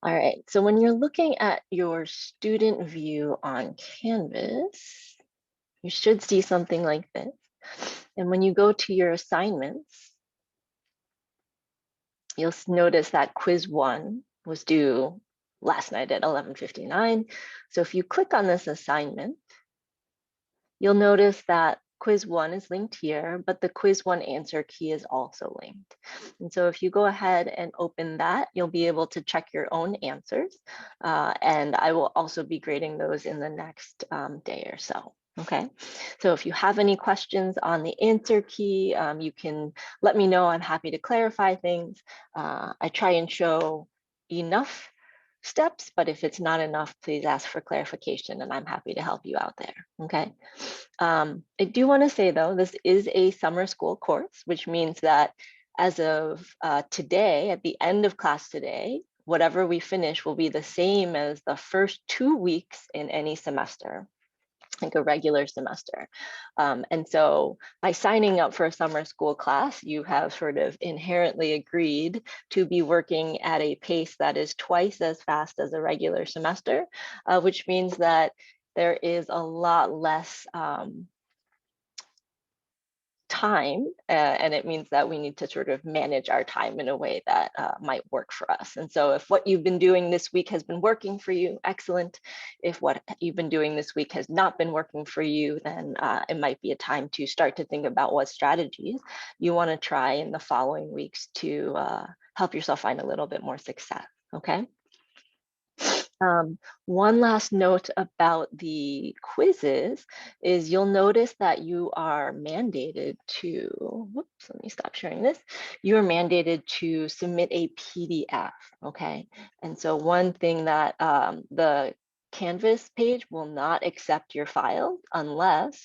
All right, so when you're looking at your student view on Canvas, you should see something like this. And when you go to your assignments, you'll notice that quiz 1 was due last night at 11:59. So if you click on this assignment, you'll notice that quiz 1 is linked here, but the quiz 1 answer key is also linked. And so if you go ahead and open that, you'll be able to check your own answers. And I will also be grading those in the next day or so. Okay, so if you have any questions on the answer key, you can let me know. I'm happy to clarify things. I try and show enough steps, but if it's not enough, please ask for clarification and I'm happy to help you out there, okay? I do want to say though, this is a summer school course, which means that as of today, at the end of class today, whatever we finish will be the same as the first 2 weeks in any semester, like a regular semester. And so by signing up for a summer school class, you have sort of inherently agreed to be working at a pace that is twice as fast as a regular semester, which means that there is a lot less time, and it means that we need to sort of manage our time in a way that might work for us. And so if what you've been doing this week has been working for you, excellent. If what you've been doing this week has not been working for you, then it might be a time to start to think about what strategies you want to try in the following weeks to help yourself find a little bit more success, okay? One last note about the quizzes is you'll notice that you are mandated to, whoops, let me stop sharing this. You are mandated to submit a PDF, okay? And so one thing that the Canvas page will not accept your files unless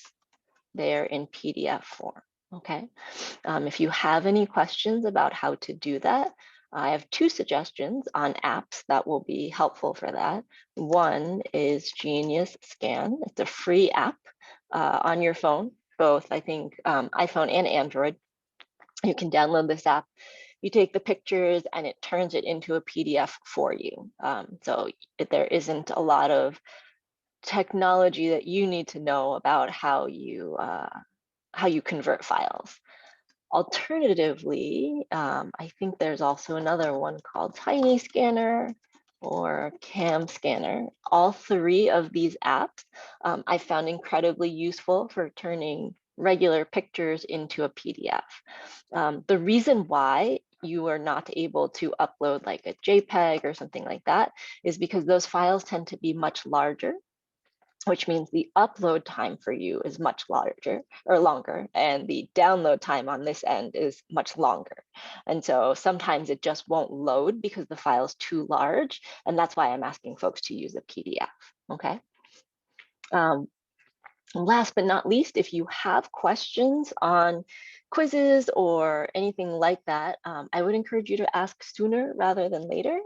they're in PDF form, okay? If you have any questions about how to do that, I have 2 suggestions on apps that will be helpful for that. One is Genius Scan. It's a free app on your phone, both I think iPhone and Android. You can download this app. You take the pictures and it turns it into a PDF for you. So there isn't a lot of technology that you need to know about how you convert files. Alternatively, I think there's also another one called Tiny Scanner or Cam Scanner. All 3 of these apps I found incredibly useful for turning regular pictures into a PDF. The reason why you are not able to upload like a JPEG or something like that is because those files tend to be much larger, which means the upload time for you is much larger or longer, and the download time on this end is much longer. And so sometimes it just won't load because the file is too large, and that's why I'm asking folks to use a PDF, okay? Last but not least, if you have questions on quizzes or anything like that, I would encourage you to ask sooner rather than later,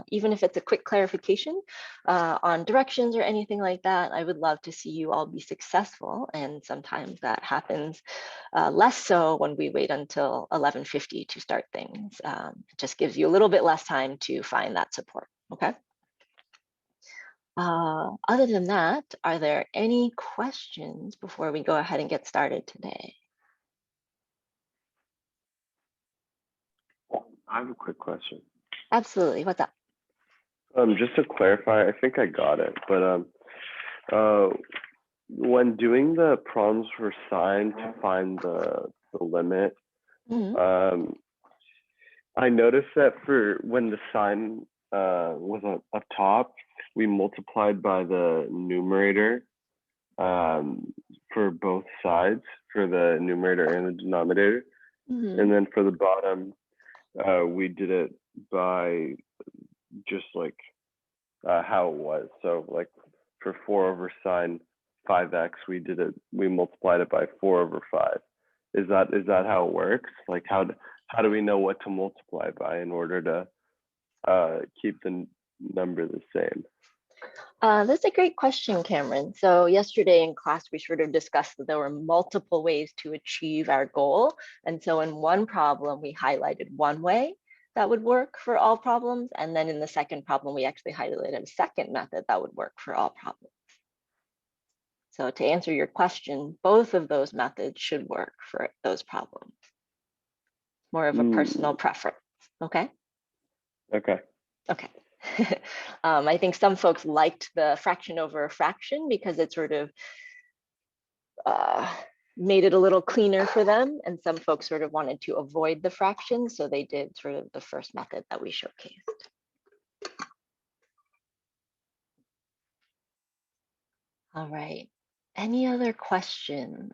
even if it's a quick clarification on directions or anything like that. I would love to see you all be successful, and sometimes that happens less so when we wait until 11:50 to start things. It just gives you a little bit less time to find that support, okay? Other than that, are there any questions before we go ahead and get started today? I have a quick question. Absolutely. What's up? Just to clarify, I think I got it, but when doing the problems for sine to find the limit, Mhm. I noticed that for when the sine was up top, we multiplied by the numerator for both sides, for the numerator and the denominator. Mhm. And then for the bottom, we did it by just like how it was. So like for 4 over sine 5x, we multiplied it by 4 over 5. Is that how it works? Like how do we know what to multiply by in order to keep the number the same? That's a great question, Cameron. So yesterday in class, we sort of discussed that there were multiple ways to achieve our goal. And so in one problem, we highlighted one way. that would work for all problems. And then in the second problem, we actually highlighted a second method that would work for all problems. So to answer your question, both of those methods should work for those problems. More of a personal preference, okay? Okay. Okay. I think some folks liked the fraction over a fraction because it sort of made it a little cleaner for them. And some folks sort of wanted to avoid the fraction. So they did sort of the first method that we showcased. All right. Any other questions?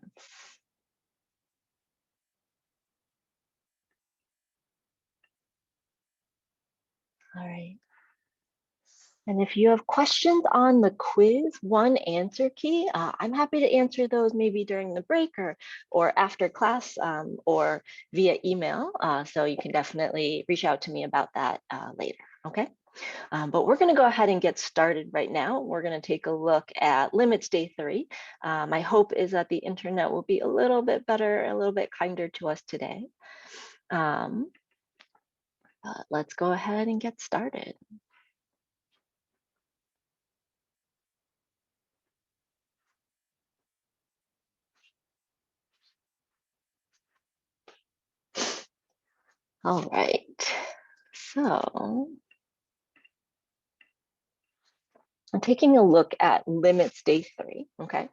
All right. And if you have questions on the quiz one answer key, I'm happy to answer those maybe during the break or after class or via email. So you can definitely reach out to me about that later, okay? But we're going to go ahead and get started right now. We're going to take a look at limits day 3. My hope is that the internet will be a little bit better, a little bit kinder to us today. Let's go ahead and get started. All right, so I'm taking a look at limits day 3, okay?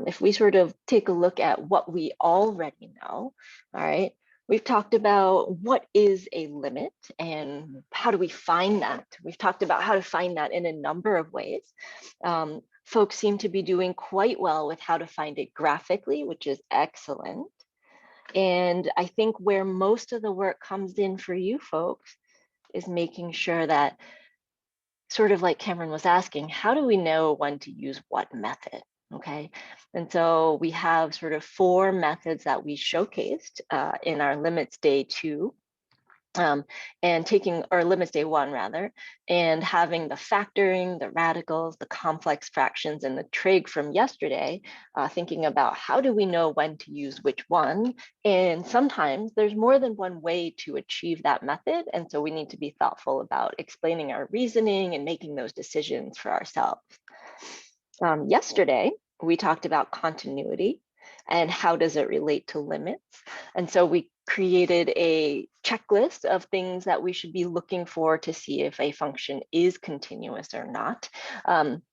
If we sort of take a look at what we already know, all right, we've talked about what is a limit and how do we find that? We've talked about how to find that in a number of ways. Folks seem to be doing quite well with how to find it graphically, which is excellent. And I think where most of the work comes in for you folks is making sure that, sort of like Cameron was asking, how do we know when to use what method? Okay, and so we have sort of 4 methods that we showcased in our limits day 2. And taking, or limits day 1 rather, and having the factoring, the radicals, the complex fractions, and the trig from yesterday, thinking about how do we know when to use which one. And sometimes there's more than one way to achieve that method. And so we need to be thoughtful about explaining our reasoning and making those decisions for ourselves. Yesterday, we talked about continuity and how does it relate to limits. And so we created a checklist of things that we should be looking for to see if a function is continuous or not,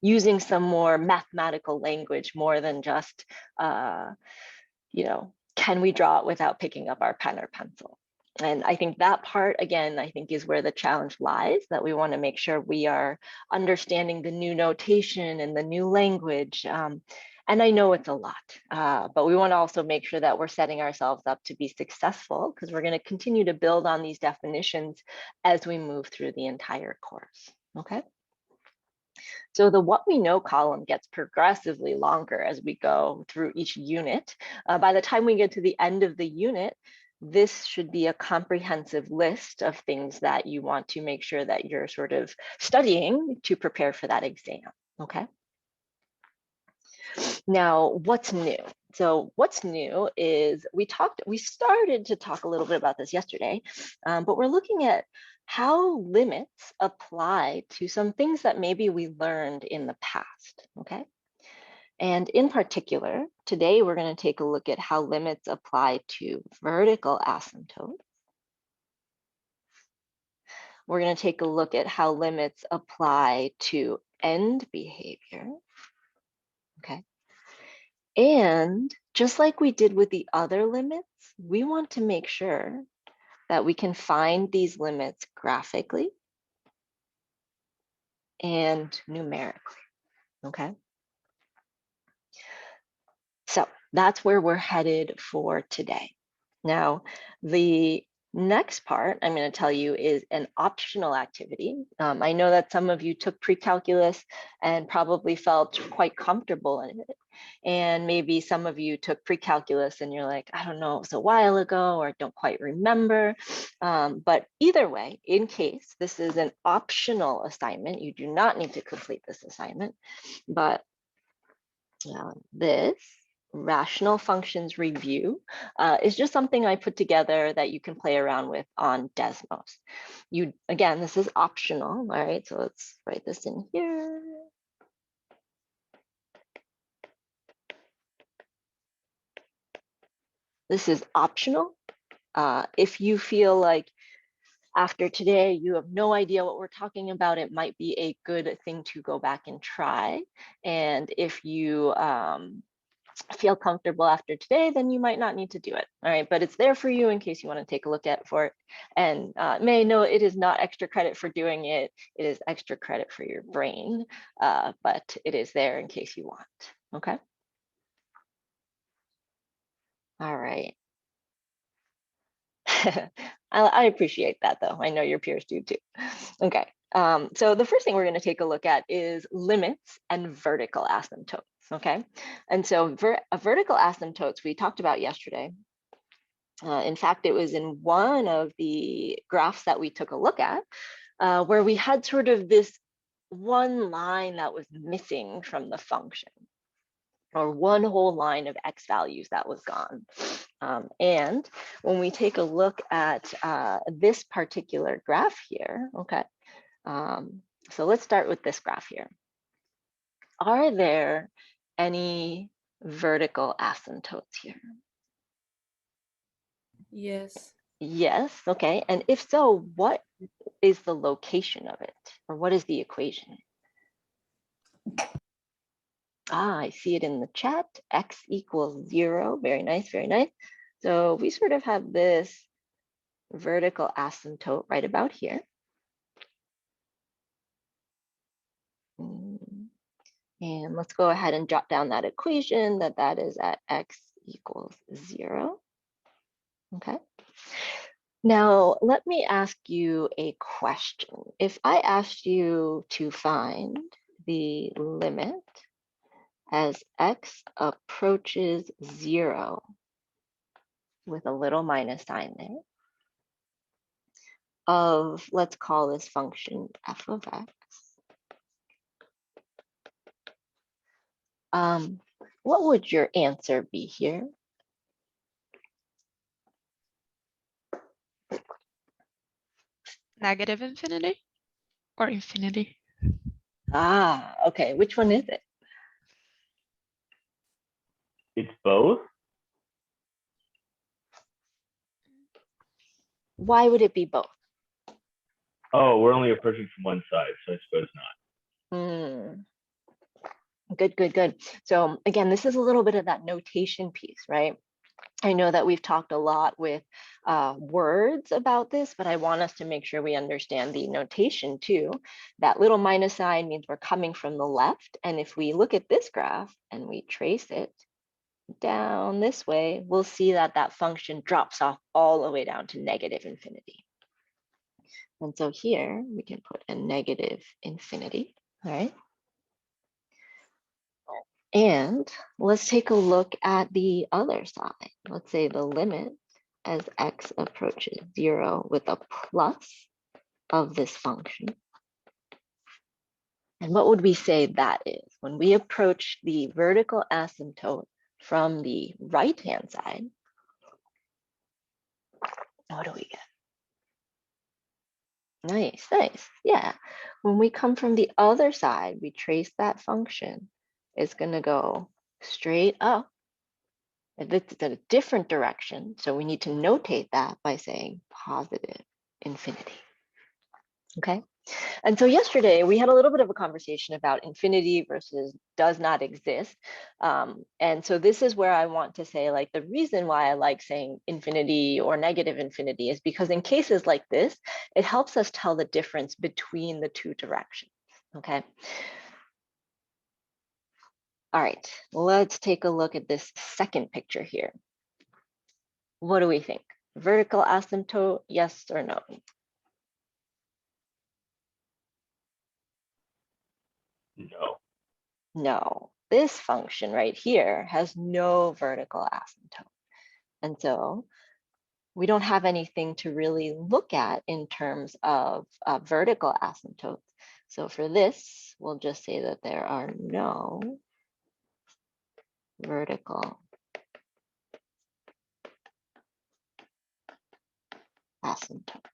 using some more mathematical language more than just, you know, can we draw it without picking up our pen or pencil? And I think that part, again, I think is where the challenge lies, that we want to make sure we are understanding the new notation and the new language. And I know it's a lot, but we want to also make sure that we're setting ourselves up to be successful, because we're going to continue to build on these definitions as we move through the entire course, okay? So the what we know column gets progressively longer as we go through each unit. By the time we get to the end of the unit, this should be a comprehensive list of things that you want to make sure that you're sort of studying to prepare for that exam, okay? Now, what's new? So what's new is we started to talk a little bit about this yesterday, but we're looking at how limits apply to some things that maybe we learned in the past, okay? And in particular, today we're going to take a look at how limits apply to vertical asymptotes. We're going to take a look at how limits apply to end behavior, okay? And just like we did with the other limits, we want to make sure that we can find these limits graphically and numerically, okay? So that's where we're headed for today. Now, the next part I'm going to tell you is an optional activity. I know that some of you took pre-calculus and probably felt quite comfortable in it. And maybe some of you took pre-calculus and you're like, I don't know, it was a while ago, or I don't quite remember. But either way, in case this is an optional assignment, you do not need to complete this assignment, but this rational functions review is just something I put together that you can play around with on Desmos. Again, this is optional, all right? So let's write this in here. This is optional. If you feel like after today, you have no idea what we're talking about, it might be a good thing to go back and try. And if you feel comfortable after today, then you might not need to do it. All right, but it's there for you in case you want to take a look at for it. And May, no, it is not extra credit for doing it. It is extra credit for your brain, but it is there in case you want. Okay. All right. I appreciate that though. I know your peers do too. Okay. So the first thing we're going to take a look at is limits and vertical asymptotes. Okay. And so vertical asymptotes we talked about yesterday. In fact, it was in one of the graphs that we took a look at where we had sort of this one line that was missing from the function, or one whole line of x values that was gone. And when we take a look at this particular graph here, okay, so let's start with this graph here. Are there any vertical asymptotes here? Yes. Yes, okay. And if so, what is the location of it? Or what is the equation? I see it in the chat, x equals 0. Very nice, very nice. So we sort of have this vertical asymptote right about here. And let's go ahead and jot down that equation that is at x equals 0. Okay. Now, let me ask you a question. If I asked you to find the limit as x approaches 0 with a little minus sign there of, let's call this function f of x, what would your answer be here? Negative infinity or infinity? Ah, okay. Which one is it? It's both. Why would it be both? Oh, we're only approaching from one side, so I suppose not. Good, good, good. So again, this is a little bit of that notation piece, right? I know that we've talked a lot with words about this, but I want us to make sure we understand the notation too. That little minus sign means we're coming from the left. And if we look at this graph and we trace it down this way, we'll see that that function drops off all the way down to negative infinity. And so here we can put a negative infinity, all right? And let's take a look at the other side. Let's say the limit as x approaches 0 with a plus of this function. And what would we say that is? When we approach the vertical asymptote from the right-hand side, what do we get? Nice, nice. Yeah. When we come from the other side, we trace that function. It's going to go straight up. It's in a different direction. So we need to notate that by saying positive infinity. Okay. And so yesterday we had a little bit of a conversation about infinity versus does not exist. And so this is where I want to say, like, the reason why I like saying infinity or negative infinity is because in cases like this, it helps us tell the difference between the two directions. Okay. All right, let's take a look at this second picture here. What do we think? Vertical asymptote, yes or no? No. No, this function right here has no vertical asymptote. And so we don't have anything to really look at in terms of vertical asymptotes. So for this, we'll just say that there are no vertical asymptote.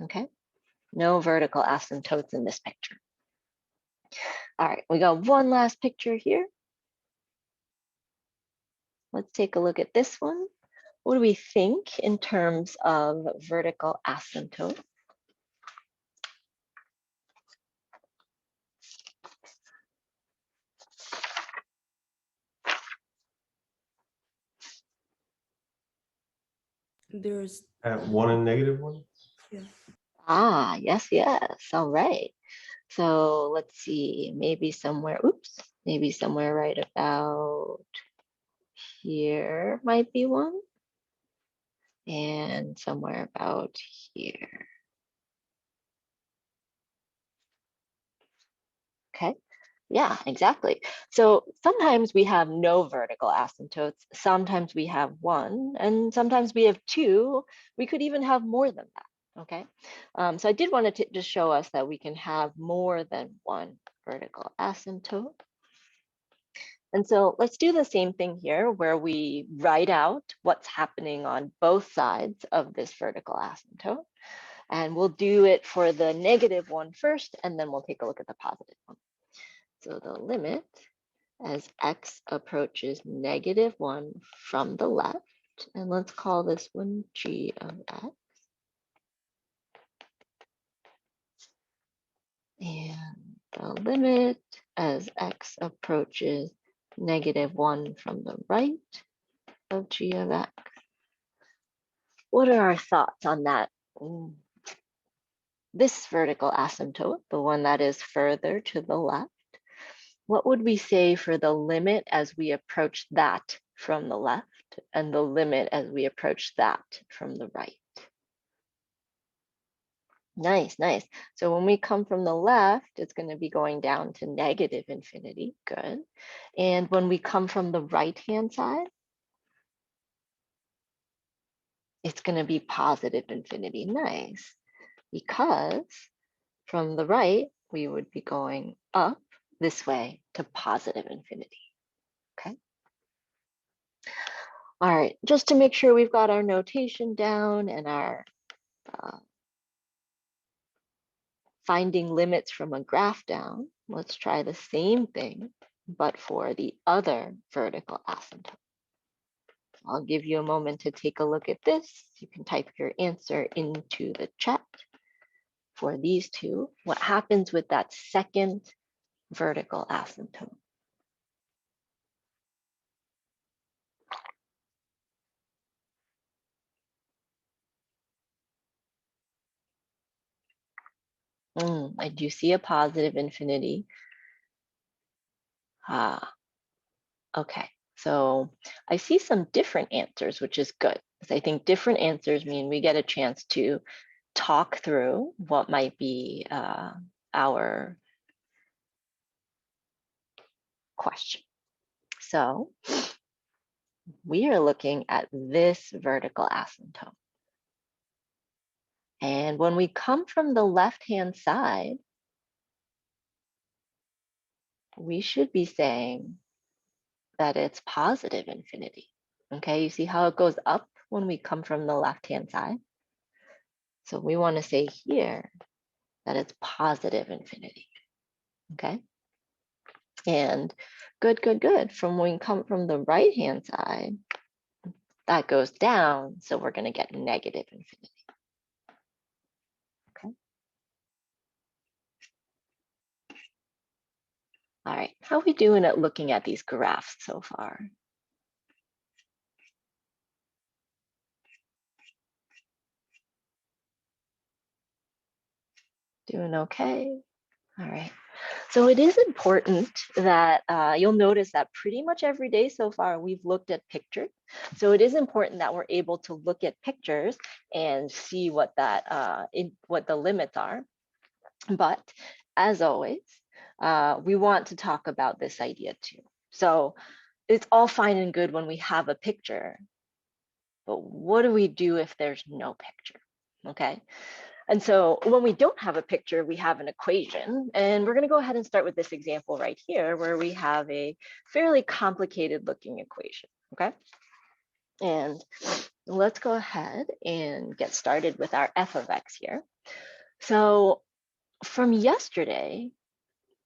Okay, no vertical asymptotes in this picture. All right, we got one last picture here. Let's take a look at this one. What do we think in terms of vertical asymptote? There's At 1 and -1? yeah. Ah, yes, yes. All right. So let's see, maybe somewhere, oops, maybe somewhere right about here might be one. And somewhere about here. Okay. Yeah, exactly. So sometimes we have no vertical asymptotes, sometimes we have one, and sometimes we have two. We could even have more than that, okay? So I did want to just show us that we can have more than one vertical asymptote. And so let's do the same thing here where we write out what's happening on both sides of this vertical asymptote. And we'll do it for the negative one first, and then we'll take a look at the positive one. So the limit as x approaches -1 from the left, and let's call this one g of x. And the limit as x approaches -1 from the right of g of x. What are our thoughts on that? This vertical asymptote, the one that is further to the left. What would we say for the limit as we approach that from the left and the limit as we approach that from the right? Nice, nice. So when we come from the left, it's going to be going down to -infinity. Good. And when we come from the right-hand side, it's going to be +infinity. Nice. Because from the right, we would be going up this way to +infinity. Okay. All right, just to make sure we've got our notation down and our finding limits from a graph down, let's try the same thing, but for the other vertical asymptote. I'll give you a moment to take a look at this. You can type your answer into the chat for these two. What happens with that second vertical asymptote? I do see a +infinity. Okay, so I see some different answers, which is good, because I think different answers mean we get a chance to talk through what might be our question. So we are looking at this vertical asymptote. And when we come from the left-hand side, we should be saying that it's +infinity. Okay, you see how it goes up when we come from the left-hand side? So we want to say here that it's +infinity. Okay. And good, good, good. From when we come from the right-hand side, that goes down. So we're going to get -infinity. Okay. All right. How are we doing at looking at these graphs so far? Doing okay. All right. So it is important that you'll notice that pretty much every day so far, we've looked at pictures. So it is important that we're able to look at pictures and see what that what the limits are. But as always, we want to talk about this idea too. So it's all fine and good when we have a picture, but what do we do if there's no picture? Okay. And so when we don't have a picture, we have an equation. And we're going to go ahead and start with this example right here, where we have a fairly complicated looking equation. Okay. And let's go ahead and get started with our f of x here. So from yesterday,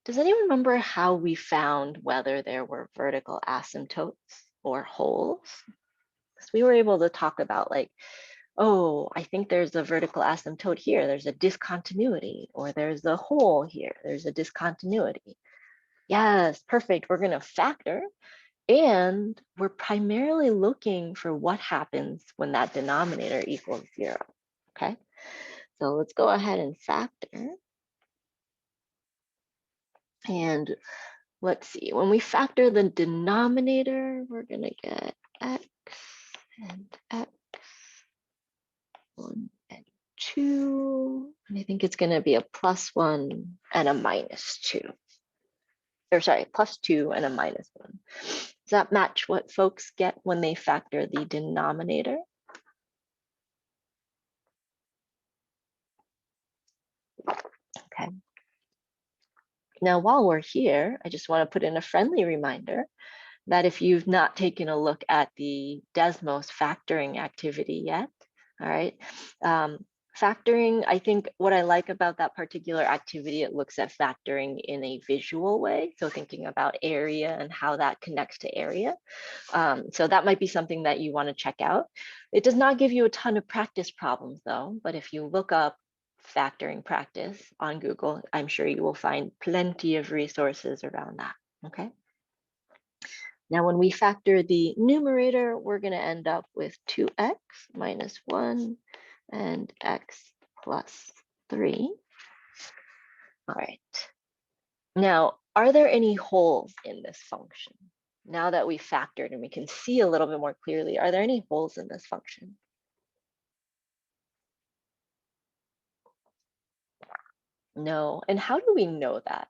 does anyone remember how we found whether there were vertical asymptotes or holes? Because we were able to talk about like, oh, I think there's a vertical asymptote here. There's a discontinuity, or there's a hole here. There's a discontinuity. Yes, perfect. We're going to factor. And we're primarily looking for what happens when that denominator equals 0. Okay, so let's go ahead and factor. And let's see, when we factor the denominator, we're going to get x and x, 1 and 2. And I think it's going to be a +1 and a -2. Or sorry, +2 and a -1. Does that match what folks get when they factor the denominator? Okay. Now, while we're here, I just want to put in a friendly reminder that if you've not taken a look at the Desmos factoring activity yet, all right, factoring, I think what I like about that particular activity, it looks at factoring in a visual way. So thinking about area and how that connects to area. So that might be something that you want to check out. It does not give you a ton of practice problems though, but if you look up factoring practice on Google, I'm sure you will find plenty of resources around that, okay? Now, when we factor the numerator, we're going to end up with 2x minus 1 and x plus 3. All right. Now, are there any holes in this function? Now that we factored and we can see a little bit more clearly, are there any holes in this function? No. And how do we know that?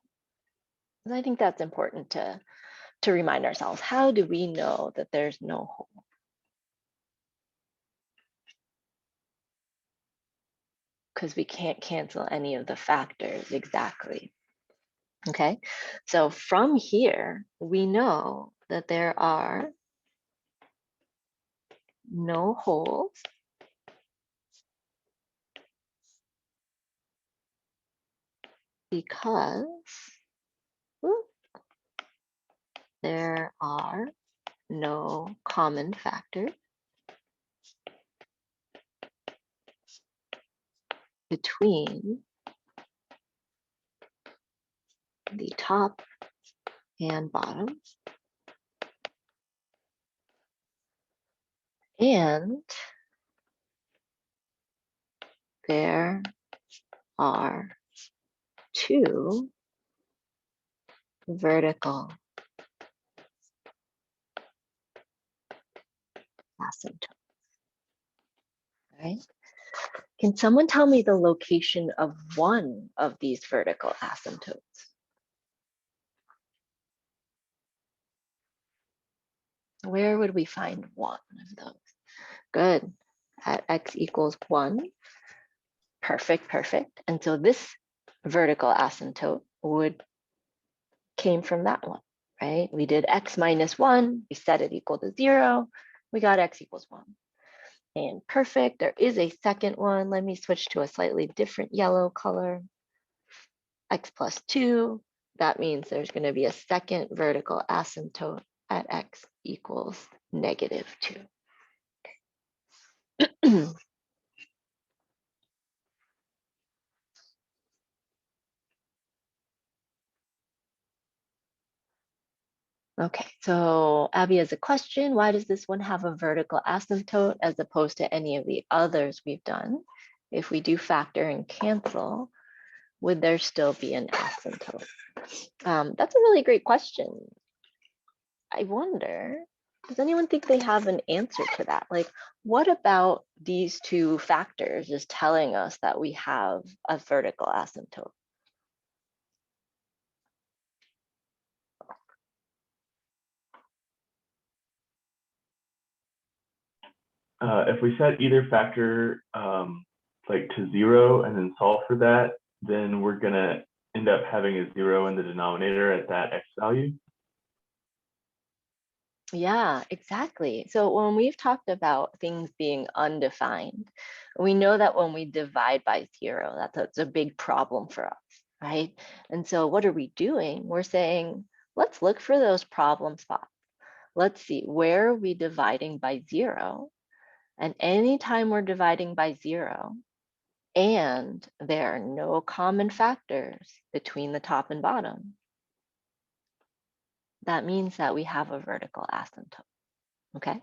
And I think that's important to remind ourselves. How do we know that there's no hole? Because we can't cancel any of the factors exactly. Okay, so from here, we know that there are no holes because there are no common factors between the top and bottom. And there are 2 vertical asymptotes. Right? Can someone tell me the location of one of these vertical asymptotes? Where would we find one of those? Good. At x equals 1. Perfect, perfect. And so this vertical asymptote came from that one, right? We did x minus 1. We set it equal to 0. We got x equals 1. And perfect. There is a second one. Let me switch to a slightly different yellow color. X plus 2. That means there's going to be a second vertical asymptote at x equals -2. Okay, so Abby has a question. Why does this one have a vertical asymptote as opposed to any of the others we've done? If we do factor and cancel, would there still be an asymptote? That's a really great question. I wonder, does anyone think they have an answer to that? Like, what about these 2 factors is telling us that we have a vertical asymptote? If we set either factor like to 0 and then solve for that, then we're gonna end up having a 0 in the denominator at that x value. Yeah, exactly. So when we've talked about things being undefined, we know that when we divide by 0, that's a big problem for us, right? And so what are we doing? We're saying, let's look for those problem spots. Let's see, where are we dividing by 0? And anytime we're dividing by 0, and there are no common factors between the top and bottom, that means that we have a vertical asymptote. Okay.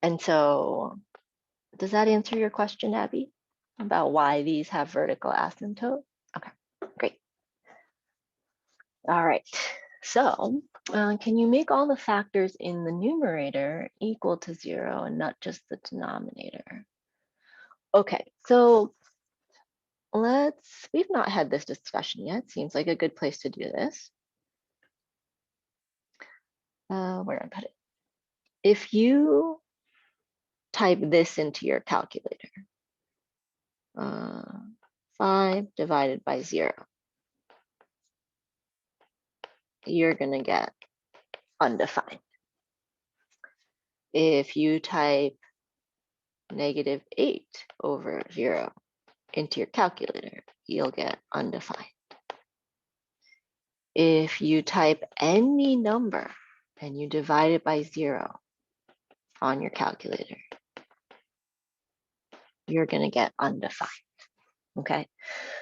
And so does that answer your question, Abby, about why these have vertical asymptote? Okay, great. All right. So can you make all the factors in the numerator equal to 0 and not just the denominator? Okay, so we've not had this discussion yet. Seems like a good place to do this. Where did I put it? If you type this into your calculator, 5 divided by 0, you're gonna get undefined. If you type -8 over 0 into your calculator, you'll get undefined. If you type any number and you divide it by 0 on your calculator, you're gonna get undefined. Okay,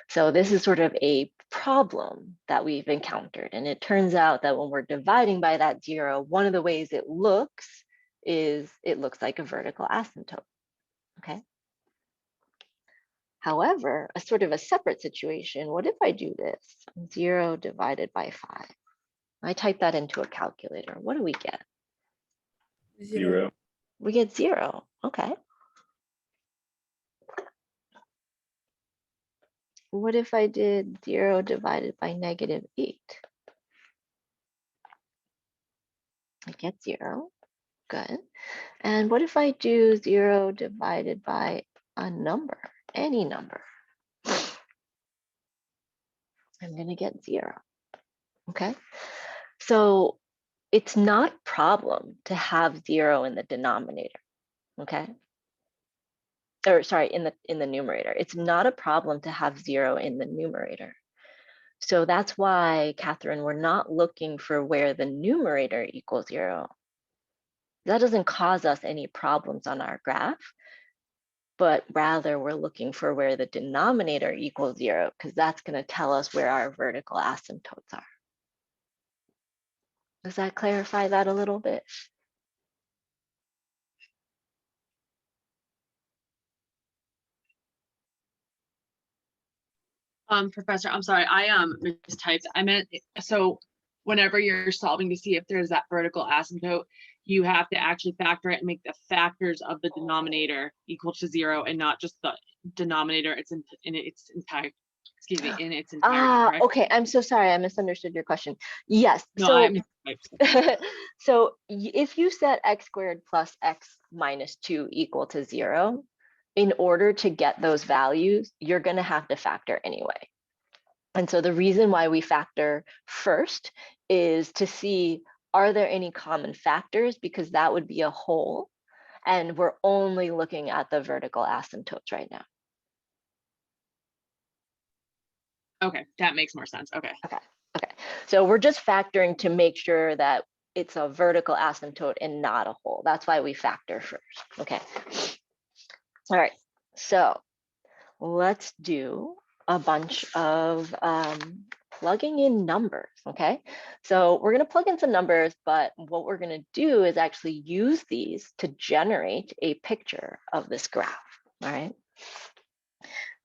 so this is sort of a problem that we've encountered. And it turns out that when we're dividing by that 0, one of the ways it looks is it looks like a vertical asymptote. Okay. However, a sort of a separate situation, what if I do this? 0 divided by 5. I type that into a calculator. What do we get? 0. We get 0. Okay. What if I did 0 divided by -8? I get 0. Good. And what if I do 0 divided by a number, any number? I'm going to get 0. Okay. So it's not a problem to have 0 in the denominator. Okay. Or sorry, in the numerator. It's not a problem to have 0 in the numerator. So that's why, Catherine, we're not looking for where the numerator equals 0. That doesn't cause us any problems on our graph, but rather we're looking for where the denominator equals 0, because that's going to tell us where our vertical asymptotes are. Does that clarify that a little bit? Professor, I'm sorry, I mistyped. I meant, so whenever you're solving to see if there's that vertical asymptote, you have to actually factor it and make the factors of the denominator equal to 0 and not just the denominator in its entirety. Excuse me, in its entirety, correct? Okay, I'm so sorry, I misunderstood your question. Yes, No, so I mistyped. so if you set x squared plus x minus 2 equal to 0, in order to get those values, you're going to have to factor anyway. And so the reason why we factor first is to see, are there any common factors? Because that would be a whole, and we're only looking at the vertical asymptotes right now. Okay, that makes more sense. Okay. Okay. So we're just factoring to make sure that it's a vertical asymptote and not a whole. That's why we factor first. Okay. All right. So let's do a bunch of plugging in numbers. Okay. So we're going to plug in some numbers, but what we're going to do is actually use these to generate a picture of this graph. All right.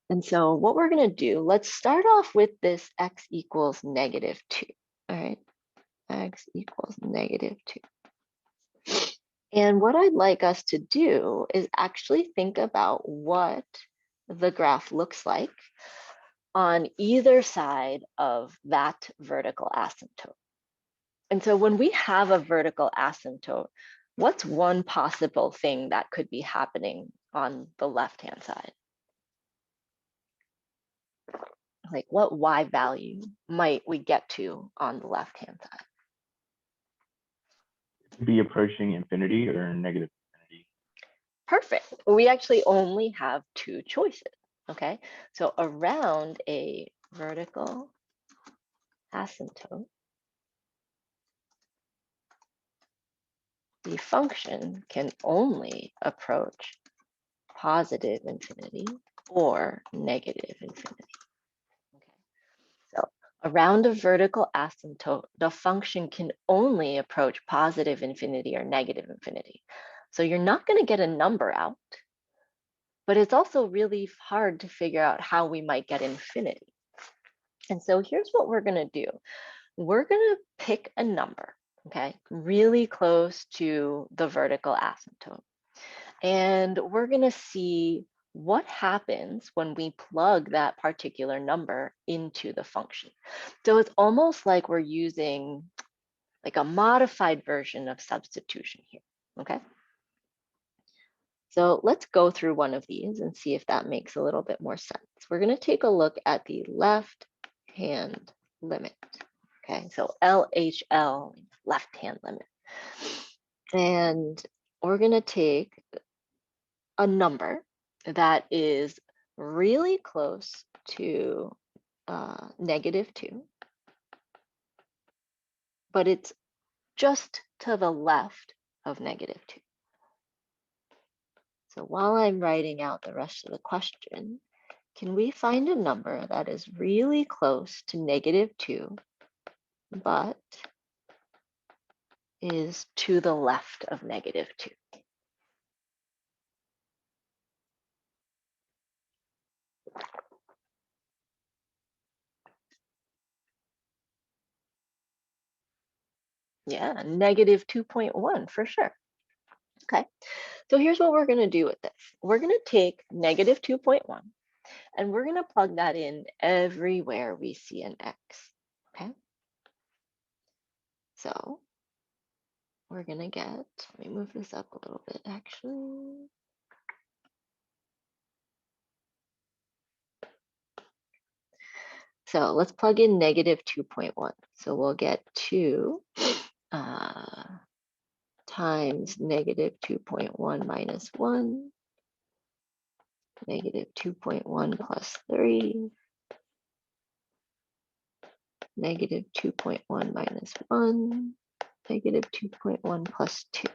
And so what we're going to do, let's start off with this x equals -2. All right, x equals -2. And what I'd like us to do is actually think about what the graph looks like on either side of that vertical asymptote. And so when we have a vertical asymptote, what's one possible thing that could be happening on the left-hand side? like what y value might we get to on the left-hand side? Be approaching infinity or negative infinity. Perfect. We actually only have two choices, okay? So around a vertical asymptote, the function can only approach positive infinity or negative infinity. Okay. So around a vertical asymptote, the function can only approach positive infinity or negative infinity. So you're not going to get a number out, but it's also really hard to figure out how we might get infinity. And so here's what we're going to do. We're going to pick a number, okay, really close to the vertical asymptote. And we're going to see what happens when we plug that particular number into the function. So it's almost like we're using like a modified version of substitution here, okay? So let's go through one of these and see if that makes a little bit more sense. We're going to take a look at the left-hand limit. Okay, so LHL, left-hand limit. And we're going to take a number that is really close to -2, but it's just to the left of -2. So while I'm writing out the rest of the question, can we find a number that is really close to -2, but is to the left of -2? Yeah, -2.1 for sure. Okay, so here's what we're going to do with this. We're going to take -2.1 and we're going to plug that in everywhere we see an x. Okay, so we're going to get, let me move this up a little bit actually. So let's plug in -2.1. So we'll get 2 times -2.1 minus 1, -2.1 plus 3, -2.1 minus 1, -2.1 plus 2.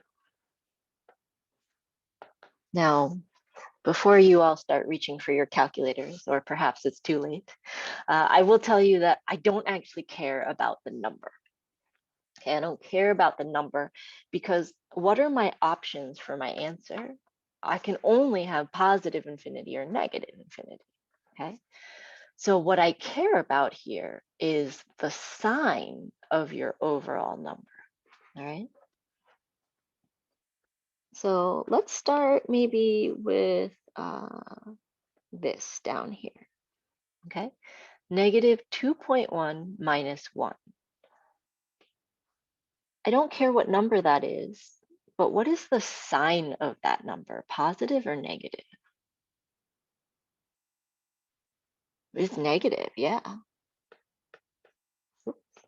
Now, before you all start reaching for your calculators, or perhaps it's too late, I will tell you that I don't actually care about the number. Okay, I don't care about the number because what are my options for my answer? I can only have positive infinity or negative infinity, okay? So what I care about here is the sign of your overall number, all right? So let's start maybe with this down here, okay? -2.1 minus 1. I don't care what number that is, but what is the sign of that number, positive or negative? It's negative, yeah. Oops.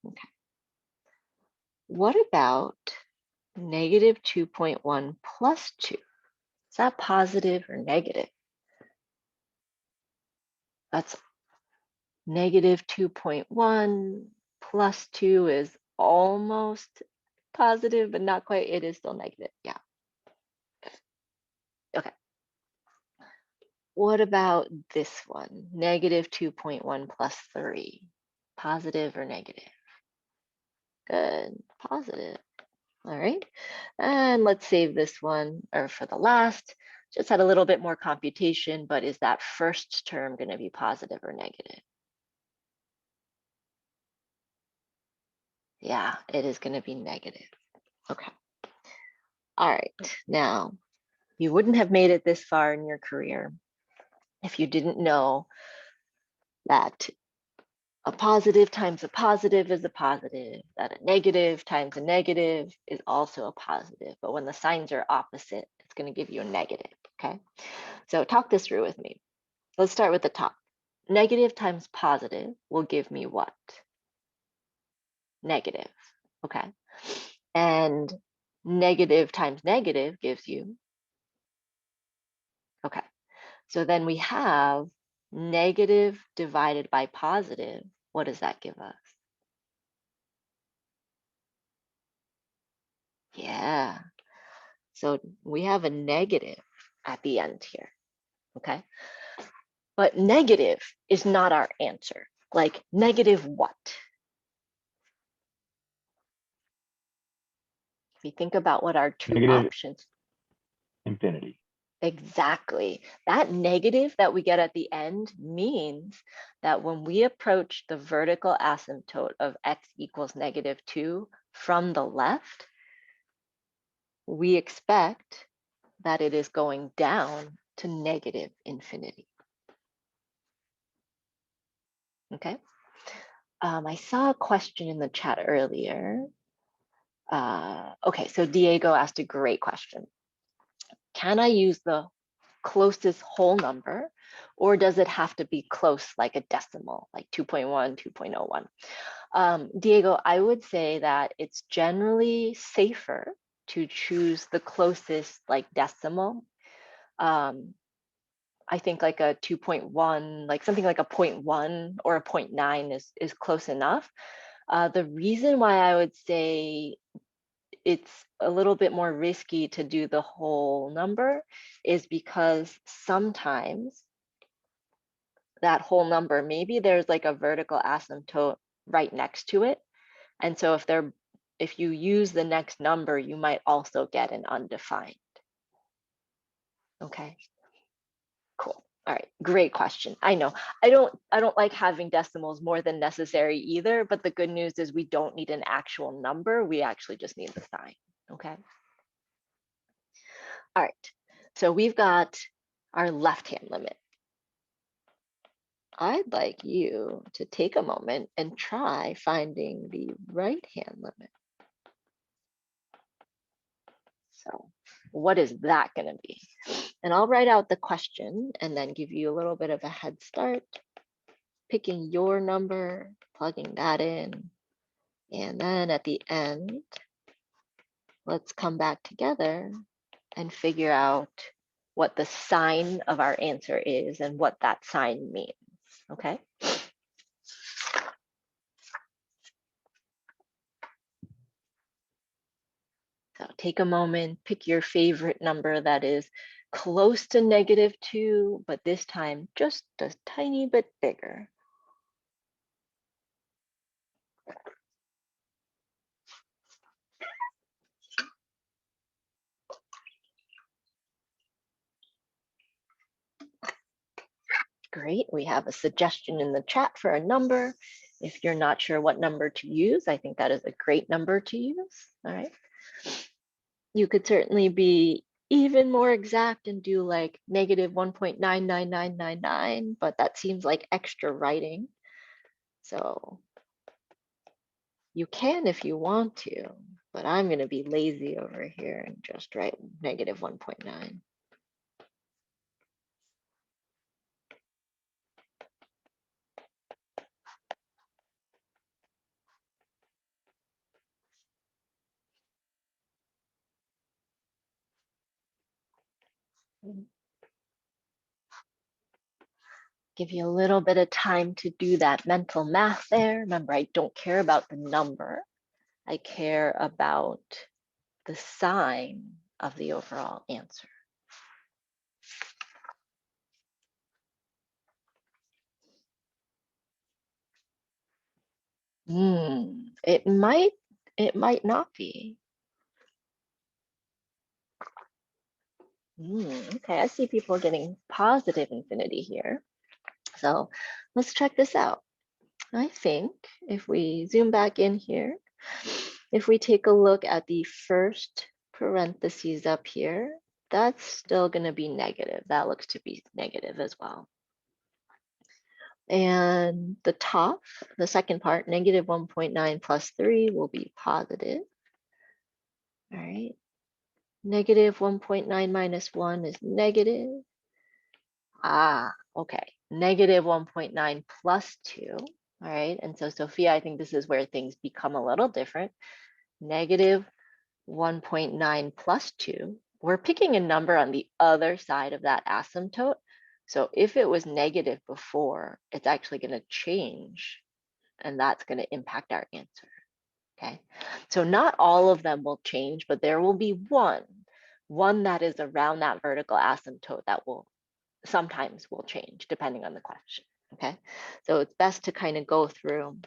Okay. What about -2.1 plus 2? Is that positive or negative? That's -2.1 plus 2 is almost positive, but not quite. It is still negative, yeah. Okay. What about this one? -2.1 plus 3. Positive or negative? Good, positive. All right. And let's save this one or for the last. Just had a little bit more computation, but is that first term going to be positive or negative? Yeah, it is going to be negative. Okay. All right. Now, you wouldn't have made it this far in your career if you didn't know that a positive times a positive is a positive, that a negative times a negative is also a positive. But when the signs are opposite, it's going to give you a negative, okay? So talk this through with me. Let's start with the top. negative times positive will give me what? Negative, okay. And negative times negative gives you, okay. So then we have negative divided by positive. What does that give us? Yeah, so we have a negative at the end here, okay? But negative is not our answer. Like negative what? If you think about what our two Negative options, infinity. exactly. That negative that we get at the end means that when we approach the vertical asymptote of x equals -2 from the left, we expect that it is going down to -infinity. Okay. I saw a question in the chat earlier. Okay, so Diego asked a great question. Can I use the closest whole number, or does it have to be close like a decimal, like 2.1, 2.01? Diego, I would say that it's generally safer to choose the closest like decimal. I think like a 2.1, like something like a 0.1 or a 0.9 is close enough. The reason why I would say it's a little bit more risky to do the whole number is because sometimes that whole number, maybe there's like a vertical asymptote right next to it. And so if you use the next number, you might also get an undefined. Okay, cool. All right, great question. I know I don't like having decimals more than necessary either, but the good news is we don't need an actual number. We actually just need the sign. Okay. All right, so we've got our left-hand limit. I'd like you to take a moment and try finding the right-hand limit. So what is that going to be? And I'll write out the question and then give you a little bit of a head start, picking your number, plugging that in. And then at the end, let's come back together and figure out what the sign of our answer is and what that sign means, okay? So take a moment, pick your favorite number that is close to -2, but this time just a tiny bit bigger. Great, we have a suggestion in the chat for a number. If you're not sure what number to use, I think that is a great number to use, all right? You could certainly be even more exact and do like -1.99999, but that seems like extra writing. So you can if you want to, but I'm going to be lazy over here and just write -1.9. Give you a little bit of time to do that mental math there. Remember, I don't care about the number. I care about the sign of the overall answer. It might not be. Okay, I see people getting positive infinity here. So let's check this out. I think if we zoom back in here, if we take a look at the first parentheses up here, that's still going to be negative. That looks to be negative as well. And the top, the second part, -1.9 plus 3 will be positive. All right. -1.9 minus 1 is negative. Ah, okay. negative 1.9 plus 2. All right, and so Sophia, I think this is where things become a little different. Negative 1.9 plus 2. We're picking a number on the other side of that asymptote. So if it was negative before, it's actually going to change, and that's going to impact our answer. Okay, so not all of them will change, but there will be one that is around that vertical asymptote that will sometimes change depending on the question. Okay, so it's best to kind of go through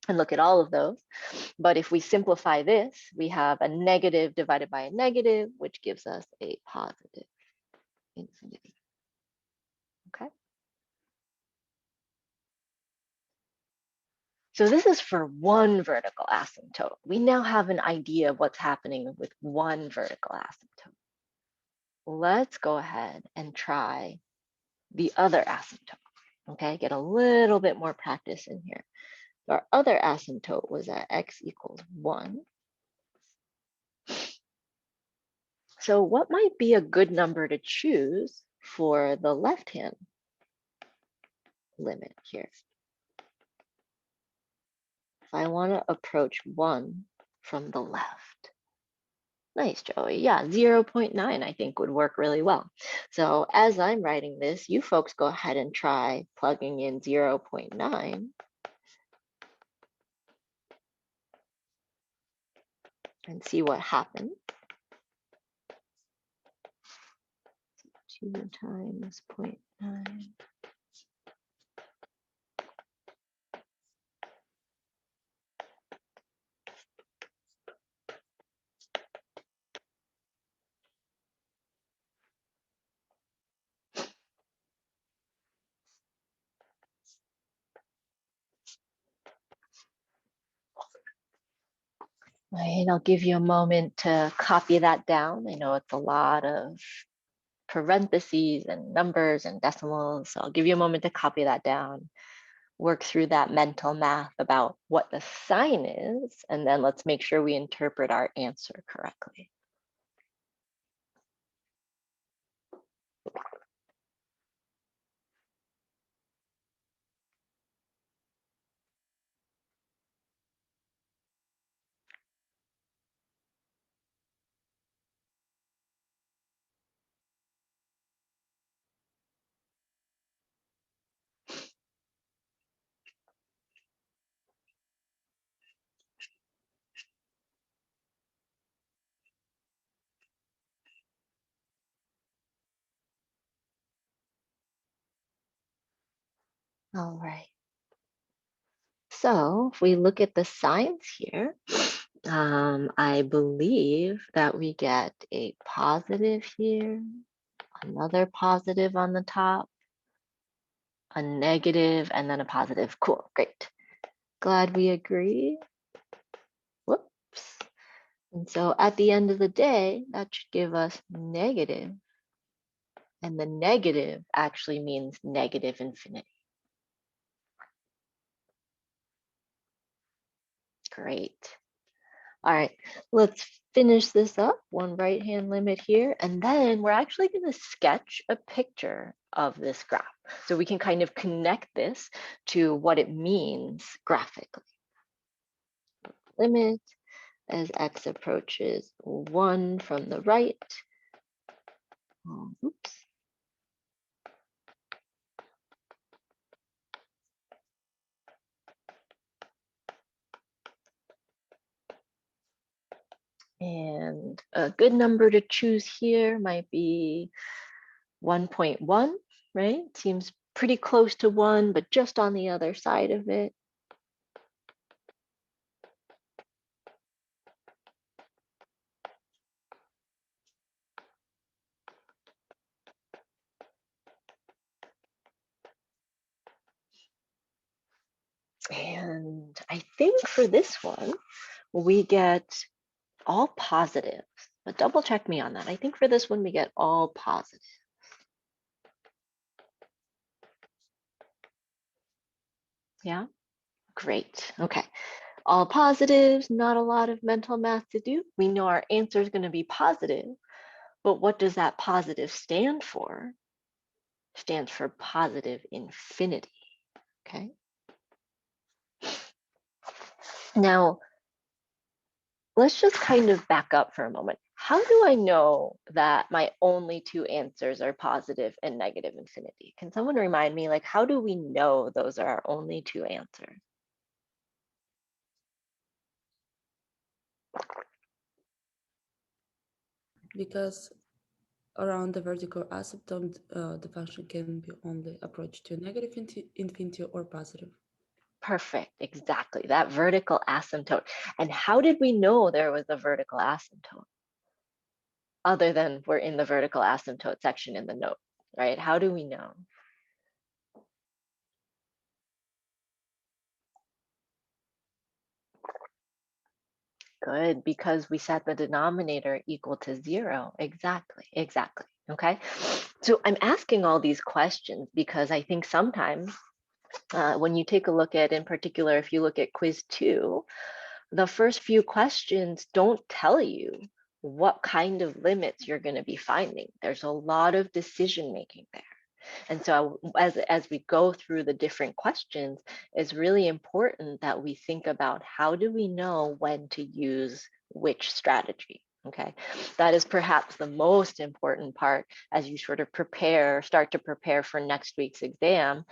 and look at all of those. But if we simplify this, we have a negative divided by a negative, which gives us a positive infinity. Okay. So this is for one vertical asymptote. We now have an idea of what's happening with one vertical asymptote. Let's go ahead and try the other asymptote. Okay, get a little bit more practice in here. So our other asymptote was at x equals 1. So what might be a good number to choose for the left-hand limit here? If I want to approach 1 from the left. Nice, Joey. Yeah, 0.9 I think would work really well. So as I'm writing this, you folks go ahead and try plugging in 0.9. And see what happens. 2 times 0.9. Right, I'll give you a moment to copy that down. I know it's a lot of parentheses and numbers and decimals, so I'll give you a moment to copy that down, work through that mental math about what the sign is, and then let's make sure we interpret our answer correctly. All right. So if we look at the signs here, I believe that we get a positive here, another positive on the top, a negative, and then a positive. Cool, great. Glad we agree. Whoops. And so at the end of the day, that should give us negative. And the negative actually means negative infinity. Great. All right, let's finish this up. One right-hand limit here, and then we're actually going to sketch a picture of this graph. So we can kind of connect this to what it means graphically. Limit as x approaches 1 from the right. Oops. And a good number to choose here might be 1.1, right? Seems pretty close to 1, but just on the other side of it. And I think for this one, we get all positives, but double check me on that. I think for this one, we get all positive. Yeah, great. Okay, all positives, not a lot of mental math to do. We know our answer is going to be positive, but what does that positive stand for? stands for positive infinity, okay? Now, let's just kind of back up for a moment. How do I know that my only two answers are positive and negative infinity? Can someone remind me, like, how do we know those are our only two answers? Because around the vertical asymptote, the function can be only approached to negative infinity or positive. Perfect, exactly, that vertical asymptote. And how did we know there was a vertical asymptote? Other than we're in the vertical asymptote section in the note, right? How do we know? Good, because we set the denominator equal to 0. Exactly, okay? So I'm asking all these questions because I think sometimes when you take a look at, in particular, if you look at quiz 2, the first few questions don't tell you what kind of limits you're going to be finding. There's a lot of decision making there. And so as we go through the different questions, it's really important that we think about how do we know when to use which strategy, okay? That is perhaps the most important part as you sort of start to prepare for next week's exam,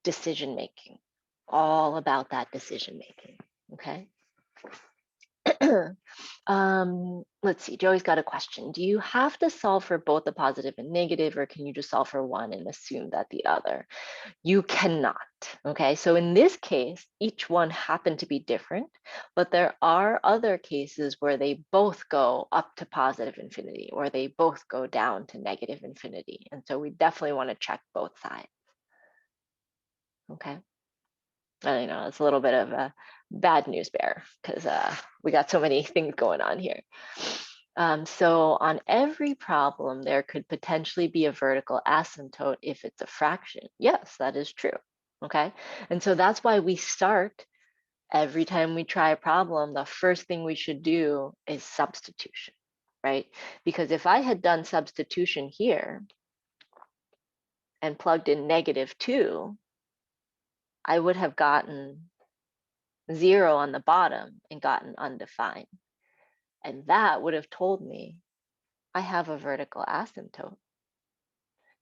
decision making, all about that decision making, okay? Let's see, Joey's got a question. Do you have to solve for both the positive and negative, or can you just solve for one and assume that the other? You cannot, okay? So in this case, each one happened to be different, but there are other cases where they both go up to positive infinity, or they both go down to negative infinity. And so we definitely want to check both sides, okay? I know it's a little bit of a bad news bear because we got so many things going on here. So on every problem, there could potentially be a vertical asymptote if it's a fraction. Yes, that is true, okay? And so that's why we start every time we try a problem, the first thing we should do is substitution, right? Because if I had done substitution here and plugged in -2, I would have gotten 0 on the bottom and gotten undefined. And that would have told me I have a vertical asymptote.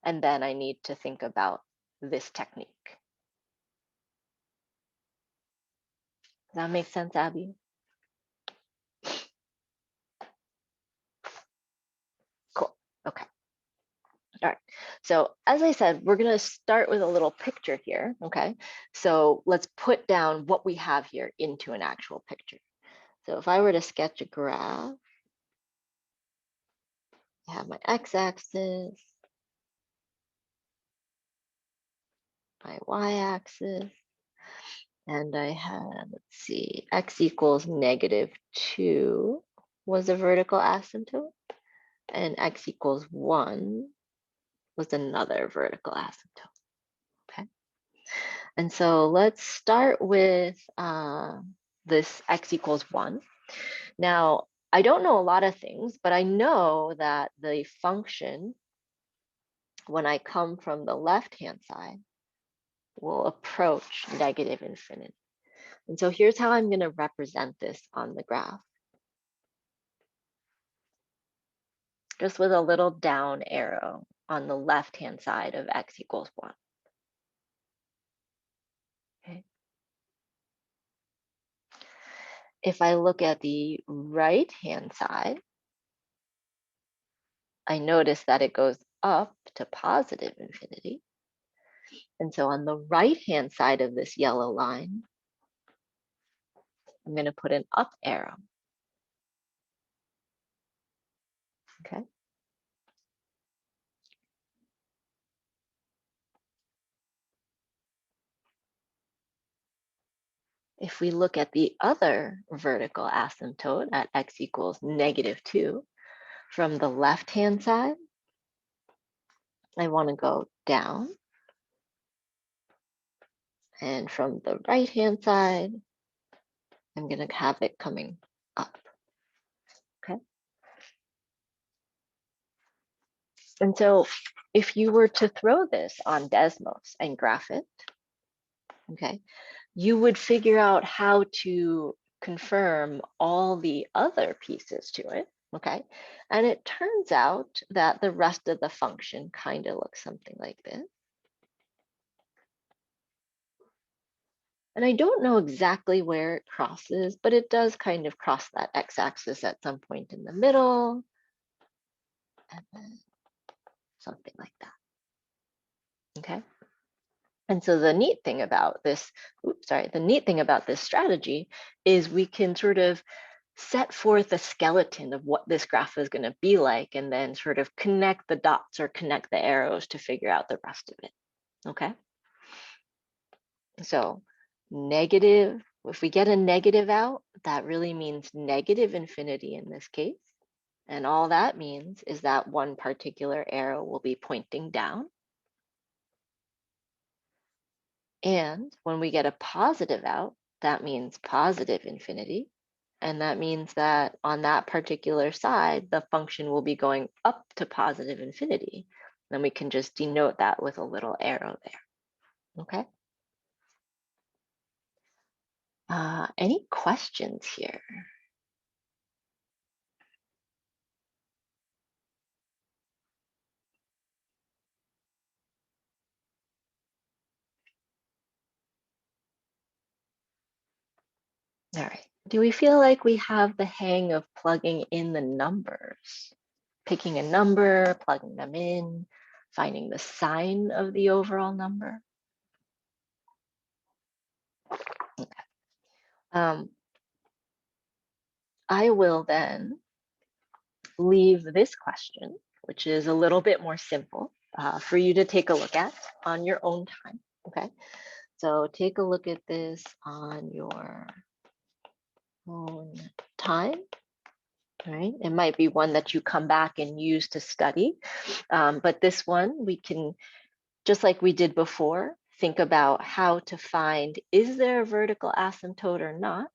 And then I need to think about this technique. Does that make sense, Abby? Cool, okay. All right, so as I said, we're gonna start with a little picture here, okay? So let's put down what we have here into an actual picture. So if I were to sketch a graph, I have my x-axis, my y-axis, and I had, let's see, x equals -2 was a vertical asymptote, and x equals 1 was another vertical asymptote, okay? And so let's start with this x equals 1. Now, I don't know a lot of things, but I know that the function, when I come from the left-hand side, will approach negative infinity. And so here's how I'm going to represent this on the graph. Just with a little down arrow on the left-hand side of x equals 1. Okay. If I look at the right-hand side, I notice that it goes up to positive infinity. And so on the right-hand side of this yellow line, I'm going to put an up arrow. Okay. If we look at the other vertical asymptote at x equals -2, from the left-hand side, I want to go down. And from the right-hand side, I'm going to have it coming up. Okay. And so if you were to throw this on Desmos and graph it, okay, you would figure out how to confirm all the other pieces to it, okay? And it turns out that the rest of the function kind of looks something like this. And I don't know exactly where it crosses, but it does kind of cross that x-axis at some point in the middle. And then something like that, okay? And so the neat thing about this, the neat thing about this strategy is we can sort of set forth a skeleton of what this graph is going to be like, and then sort of connect the dots or connect the arrows to figure out the rest of it, okay? So negative, if we get a negative out, that really means negative infinity in this case. And all that means is that one particular arrow will be pointing down. And when we get a positive out, that means positive infinity. And that means that on that particular side, the function will be going up to positive infinity. Then we can just denote that with a little arrow there, okay? Any questions here? All right, do we feel like we have the hang of plugging in the numbers? Picking a number, plugging them in, finding the sign of the overall number? Okay. I will then leave this question, which is a little bit more simple, for you to take a look at on your own time, okay? So take a look at this on your own time, right? It might be one that you come back and use to study, but this one we can, just like we did before, think about how to find, is there a vertical asymptote or not?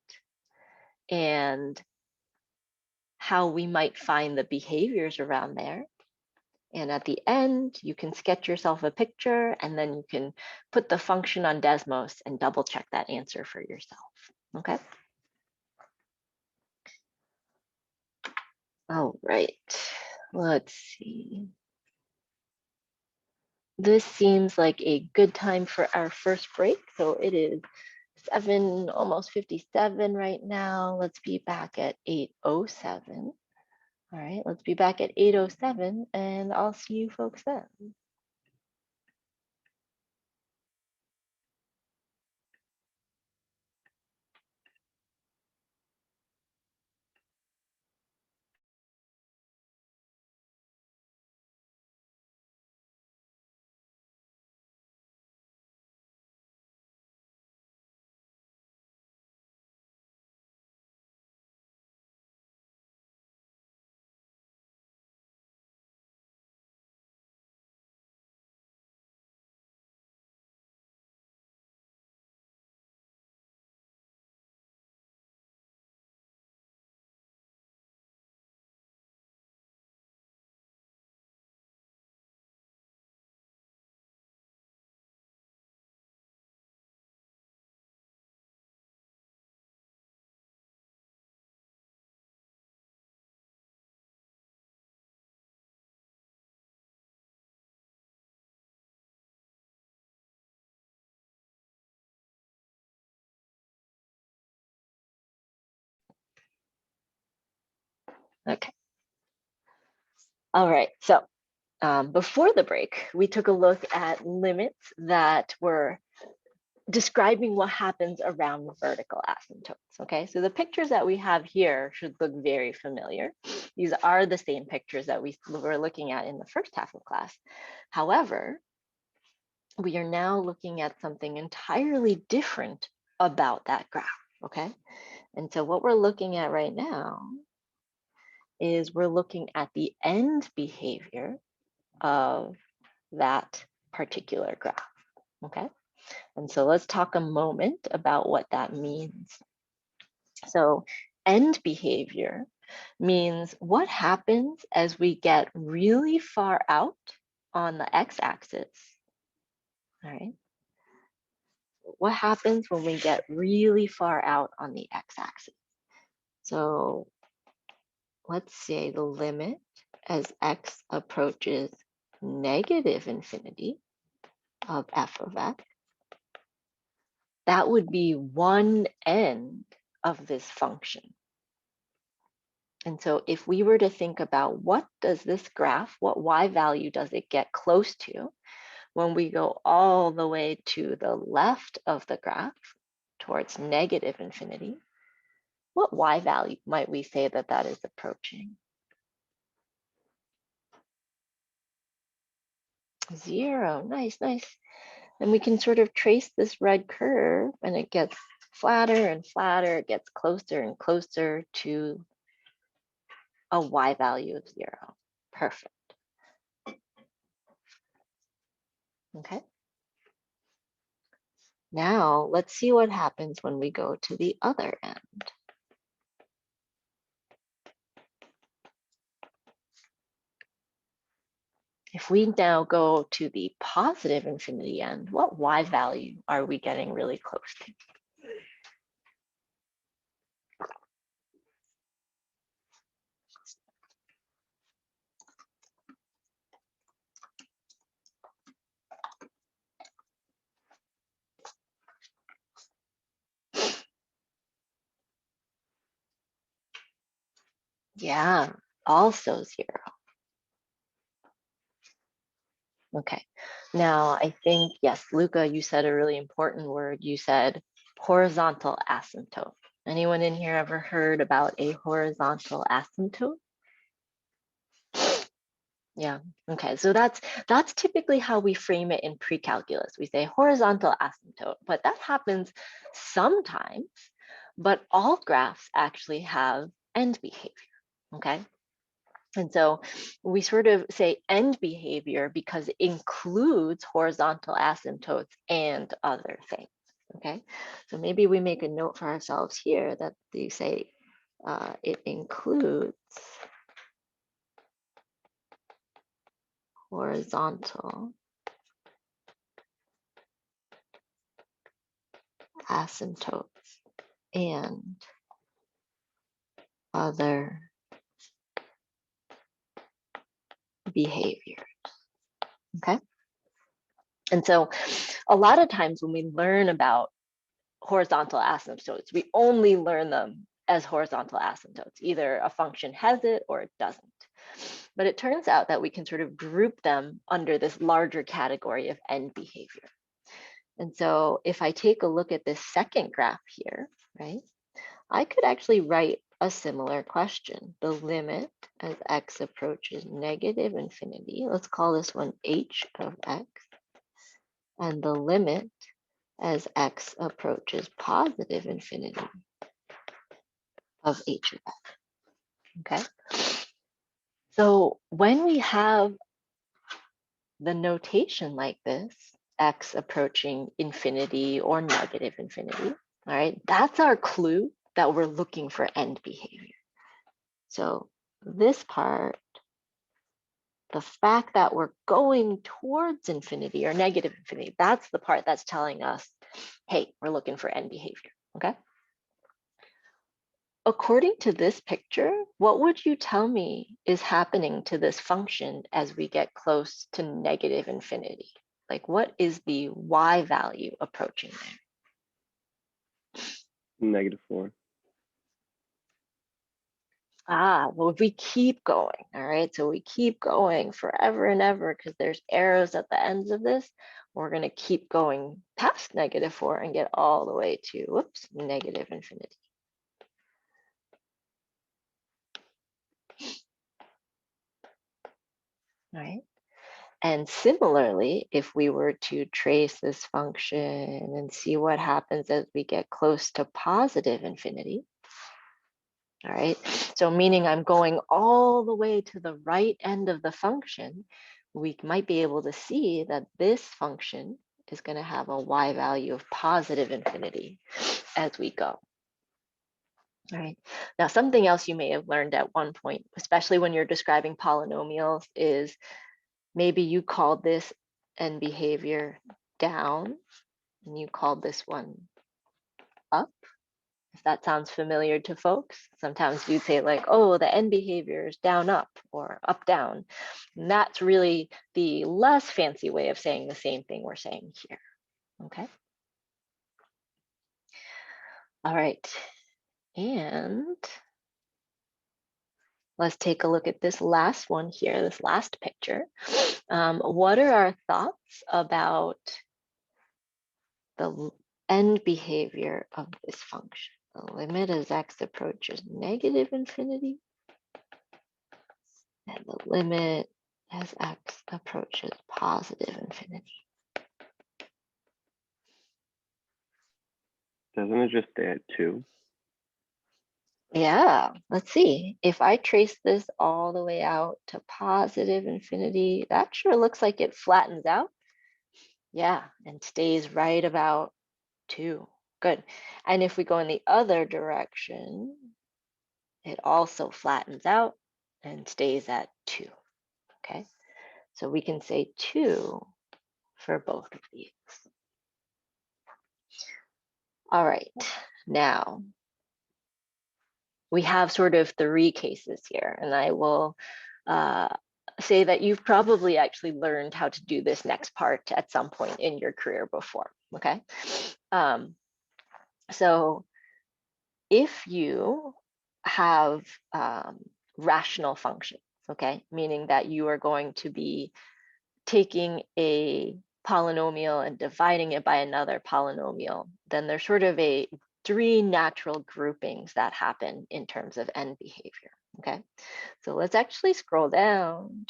And how we might find the behaviors around there. And at the end, you can sketch yourself a picture, and then you can put the function on Desmos and double check that answer for yourself, okay? All right, let's see. This seems like a good time for our first break. So it is 7, almost 57 right now. Let's be back at 8:07. All right, let's be back at 8:07, and I'll see you folks then. Okay. All right, so before the break, we took a look at limits that were describing what happens around vertical asymptotes, okay? So the pictures that we have here should look very familiar. These are the same pictures that we were looking at in the first half of class. However, we are now looking at something entirely different about that graph, okay? And so what we're looking at right now is we're looking at the end behavior of that particular graph, okay? And so let's talk a moment about what that means. So end behavior means what happens as we get really far out on the x-axis, all right, what happens when we get really far out on the x-axis? So let's say the limit as x approaches negative infinity of f of x, that would be one end of this function. And so if we were to think about what does this graph, what y value does it get close to when we go all the way to the left of the graph towards negative infinity, what y value might we say that that is approaching? 0, nice, nice. And we can sort of trace this red curve and it gets flatter and flatter, it gets closer and closer to a y value of 0. Perfect. Okay. Now let's see what happens when we go to the other end. If we now go to the positive infinity end, what y value are we getting really close to? Yeah, also 0. Okay, now I think, yes, Luca, you said a really important word. You said horizontal asymptote. Anyone in here ever heard about a horizontal asymptote? Yeah, okay, so that's typically how we frame it in pre-calculus. We say horizontal asymptote, but that happens sometimes, but all graphs actually have end behavior, okay? And so we sort of say end behavior because it includes horizontal asymptotes and other things, okay? So maybe we make a note for ourselves here that they say it includes horizontal asymptotes and other behaviors, okay? And so a lot of times when we learn about horizontal asymptotes, we only learn them as horizontal asymptotes. Either a function has it or it doesn't. But it turns out that we can sort of group them under this larger category of end behavior. And so if I take a look at this second graph here, right, I could actually write a similar question. The limit as x approaches negative infinity, let's call this one h of x, and the limit as x approaches positive infinity of h of x, okay? So when we have the notation like this, x approaching infinity or negative infinity, all right, that's our clue that we're looking for end behavior. So this part, the fact that we're going towards infinity or negative infinity, that's the part that's telling us, hey, we're looking for end behavior, okay? According to this picture, what would you tell me is happening to this function as we get close to negative infinity? Like, what is the y value approaching there? -4. Well, if we keep going, all right, so we keep going forever and ever because there's arrows at the ends of this, we're going to keep going past -4 and get all the way to, whoops, negative infinity. All right. And similarly, if we were to trace this function and see what happens as we get close to positive infinity, all right, so meaning I'm going all the way to the right end of the function, we might be able to see that this function is going to have a y value of positive infinity as we go. All right, now something else you may have learned at one point, especially when you're describing polynomials, is maybe you called this end behavior down and you called this one up. If that sounds familiar to folks, sometimes you'd say like, oh, the end behavior is down, up, or up, down. And that's really the less fancy way of saying the same thing we're saying here, okay? All right, and let's take a look at this last one here, this last picture. What are our thoughts about the end behavior of this function? The limit as x approaches negative infinity, and the limit as x approaches positive infinity. Doesn't it just stay at 2? Yeah, let's see. If I trace this all the way out to positive infinity, that sure looks like it flattens out. Yeah, and stays right about 2. Good. And if we go in the other direction, it also flattens out and stays at 2. Okay, so we can say 2 for both of these. All right, now we have sort of 3 cases here, and I will say that you've probably actually learned how to do this next part at some point in your career before, okay? So if you have rational functions, okay, meaning that you are going to be taking a polynomial and dividing it by another polynomial, then there's sort of 3 natural groupings that happen in terms of end behavior, okay? So let's actually scroll down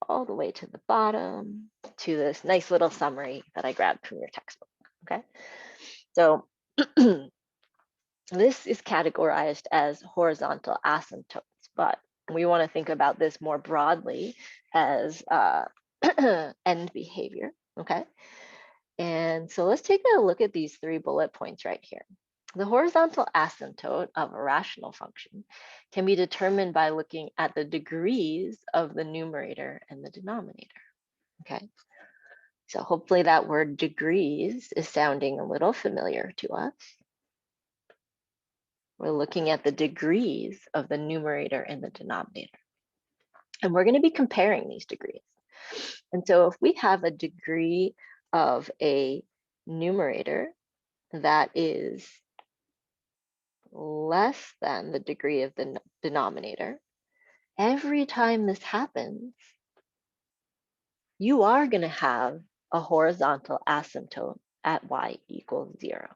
all the way to the bottom to this nice little summary that I grabbed from your textbook, okay? So this is categorized as horizontal asymptotes, but we want to think about this more broadly as end behavior, okay? And so let's take a look at these 3 bullet points right here. The horizontal asymptote of a rational function can be determined by looking at the degrees of the numerator and the denominator, okay? So hopefully that word degrees is sounding a little familiar to us. We're looking at the degrees of the numerator and the denominator. And we're going to be comparing these degrees. And so if we have a degree of a numerator that is less than the degree of the denominator, every time this happens, you are going to have a horizontal asymptote at y equals 0,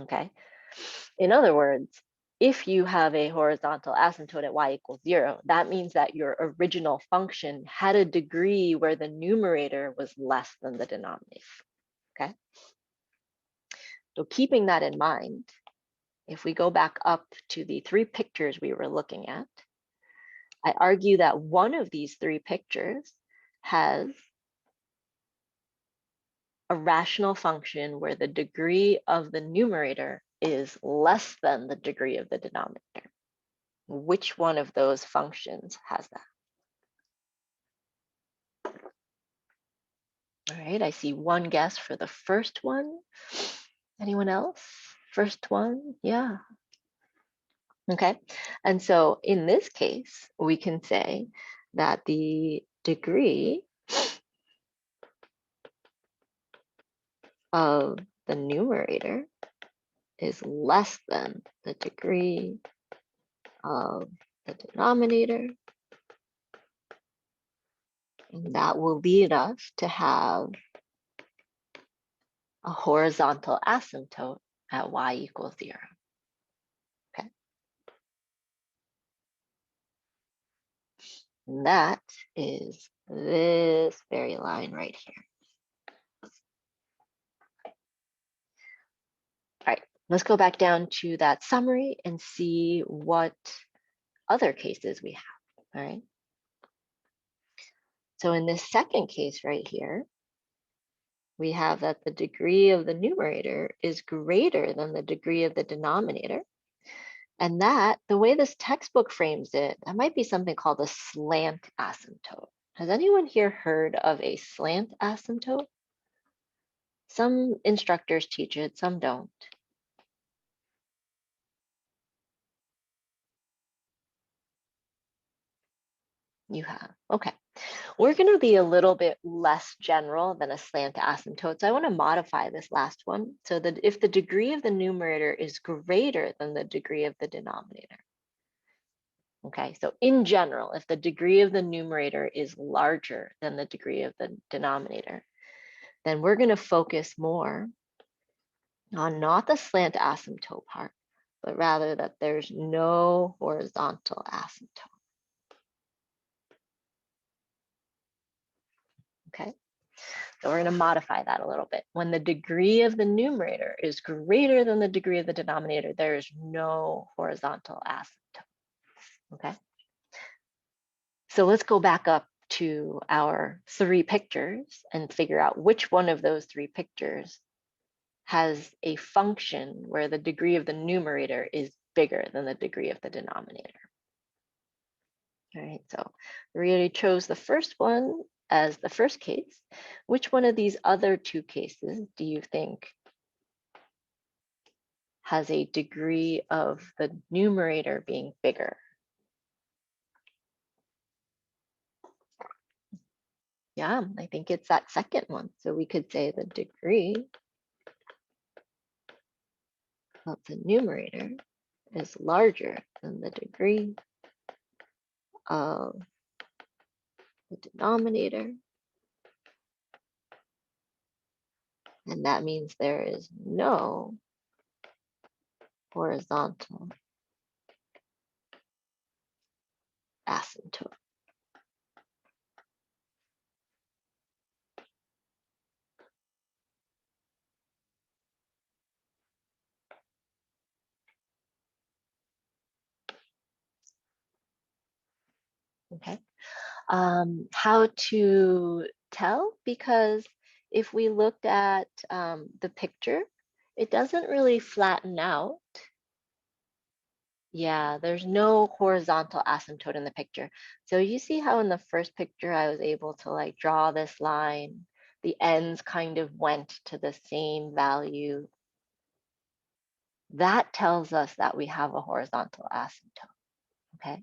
okay? In other words, if you have a horizontal asymptote at y equals 0, that means that your original function had a degree where the numerator was less than the denominator, okay? So keeping that in mind, if we go back up to the 3 pictures we were looking at, I argue that one of these 3 pictures has a rational function where the degree of the numerator is less than the degree of the denominator. Which one of those functions has that? All right, I see one guess for the first one. Anyone else? First one, yeah. Okay, and so in this case, we can say that the degree of the numerator is less than the degree of the denominator. And that will lead us to have a horizontal asymptote at y equals 0. Okay. And that is this very line right here. All right, let's go back down to that summary and see what other cases we have. All right. So in this second case right here, we have that the degree of the numerator is greater than the degree of the denominator. And that, the way this textbook frames it, that might be something called a slant asymptote. Has anyone here heard of a slant asymptote? Some instructors teach it, some don't. You have, okay. We're gonna be a little bit less general than a slant asymptote. So I wanna modify this last one so that if the degree of the numerator is greater than the degree of the denominator. Okay, so in general, if the degree of the numerator is larger than the degree of the denominator, then we're gonna focus more on not the slant asymptote part, but rather that there's no horizontal asymptote. Okay, so we're going to modify that a little bit. When the degree of the numerator is greater than the degree of the denominator, there is no horizontal asymptote. Okay, so let's go back up to our 3 pictures and figure out which one of those 3 pictures has a function where the degree of the numerator is bigger than the degree of the denominator. All right, so we already chose the first one as the first case. Which one of these other 2 cases do you think has a degree of the numerator being bigger? Yeah, I think it's that second one. So we could say the degree of the numerator is larger than the degree of the denominator. And that means there is no horizontal asymptote. Okay. How to tell? Because if we looked at the picture, it doesn't really flatten out. Yeah, there's no horizontal asymptote in the picture. So you see how in the first picture, I was able to like draw this line. The ends kind of went to the same value. That tells us that we have a horizontal asymptote, okay?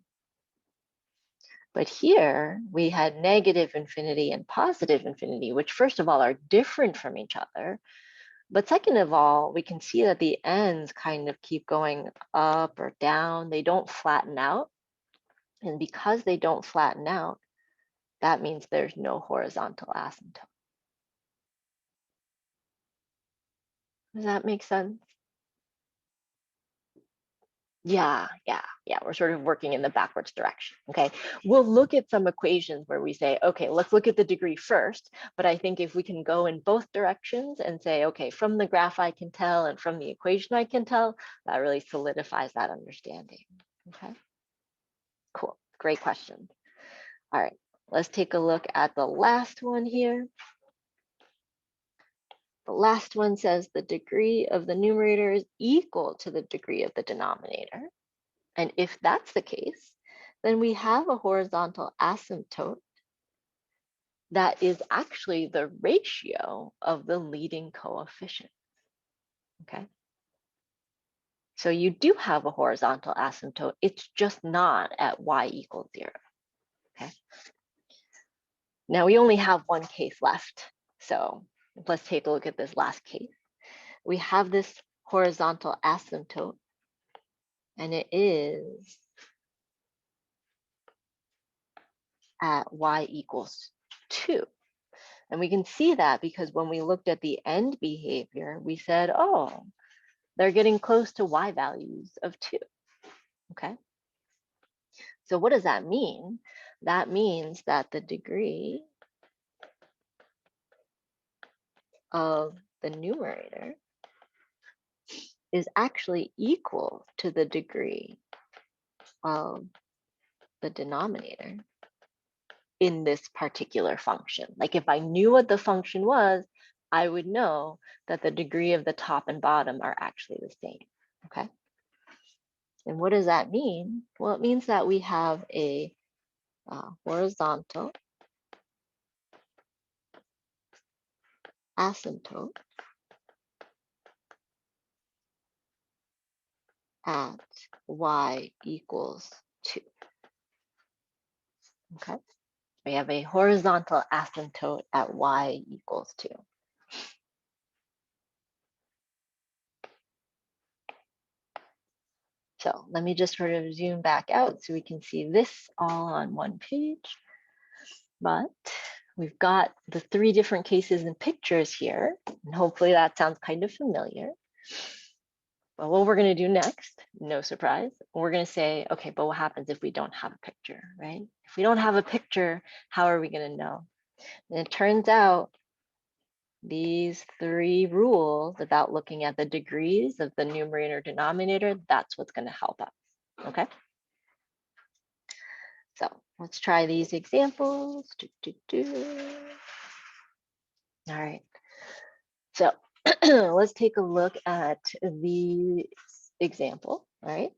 But here we had negative infinity and positive infinity, which first of all are different from each other. But second of all, we can see that the ends kind of keep going up or down. They don't flatten out. And because they don't flatten out, that means there's no horizontal asymptote. Does that make sense? Yeah. We're sort of working in the backwards direction, okay? We'll look at some equations where we say, okay, let's look at the degree first. But I think if we can go in both directions and say, okay, from the graph I can tell and from the equation I can tell, that really solidifies that understanding, okay? Cool, great question. All right, let's take a look at the last one here. The last one says the degree of the numerator is equal to the degree of the denominator. And if that's the case, then we have a horizontal asymptote that is actually the ratio of the leading coefficient, okay? So you do have a horizontal asymptote, it's just not at y equals 0, okay? Now we only have one case left, so let's take a look at this last case. We have this horizontal asymptote, and it is at y equals 2. And we can see that because when we looked at the end behavior, we said, oh, they're getting close to y values of 2, okay? So what does that mean? That means that the degree of the numerator is actually equal to the degree of the denominator in this particular function. Like if I knew what the function was, I would know that the degree of the top and bottom are actually the same, okay? And what does that mean? Well, it means that we have a horizontal asymptote at y equals 2. Okay, we have a horizontal asymptote at y equals 2. So let me just sort of zoom back out so we can see this all on one page. But we've got the 3 different cases and pictures here, and hopefully that sounds kind of familiar. But what we're going to do next, no surprise, we're going to say, okay, but what happens if we don't have a picture, right? If we don't have a picture, how are we going to know? And it turns out these 3 rules about looking at the degrees of the numerator denominator, that's what's going to help us, okay? So let's try these examples. All right, so let's take a look at the example, right?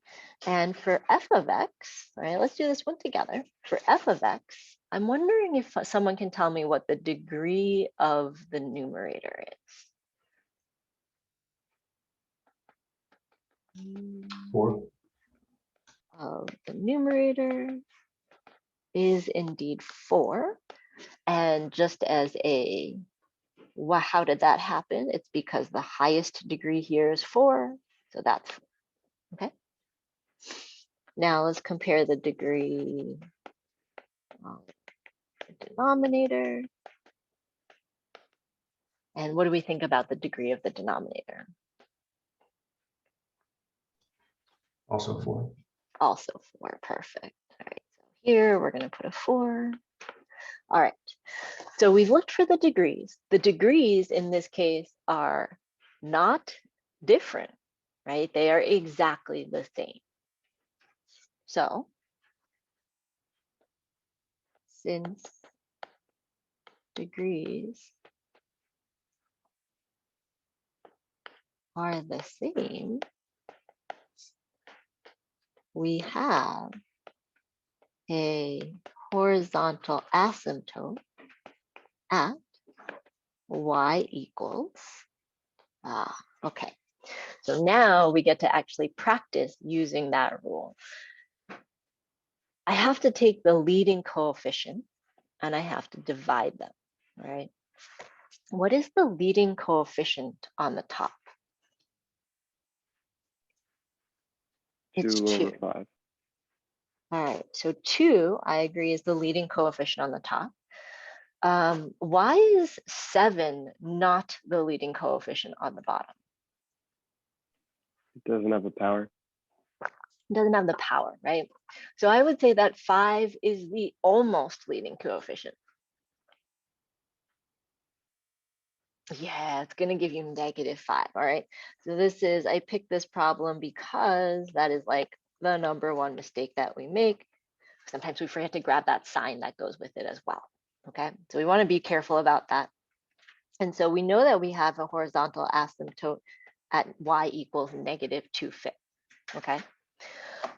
And for f of x, right, let's do this one together. For f of x, I'm wondering if someone can tell me what the degree of the numerator is. 4. Of the numerator is indeed 4. And just as a, well, how did that happen? It's because the highest degree here is 4. So that's, okay. Now let's compare the degree of the denominator. And what do we think about the degree of the denominator? Also 4. Also 4, perfect. All right, so here we're going to put a 4. All right, so we've looked for the degrees. The degrees in this case are not different, right? They are exactly the same. So since degrees are the same, we have a horizontal asymptote at y equals, okay. So now we get to actually practice using that rule. I have to take the leading coefficient and I have to divide them, right? What is the leading coefficient on the top? It's 2. 2/5. All right, so 2, I agree, is the leading coefficient on the top. Why is 7 not the leading coefficient on the bottom? It doesn't have a power. It doesn't have the power, right? So I would say that 5 is the almost leading coefficient. Yeah, it's going to give you -5, all right? So this is, I picked this problem because that is like the #1 mistake that we make. Sometimes we forget to grab that sign that goes with it as well, okay? So we want to be careful about that. And so we know that we have a horizontal asymptote at y equals -2/5, okay?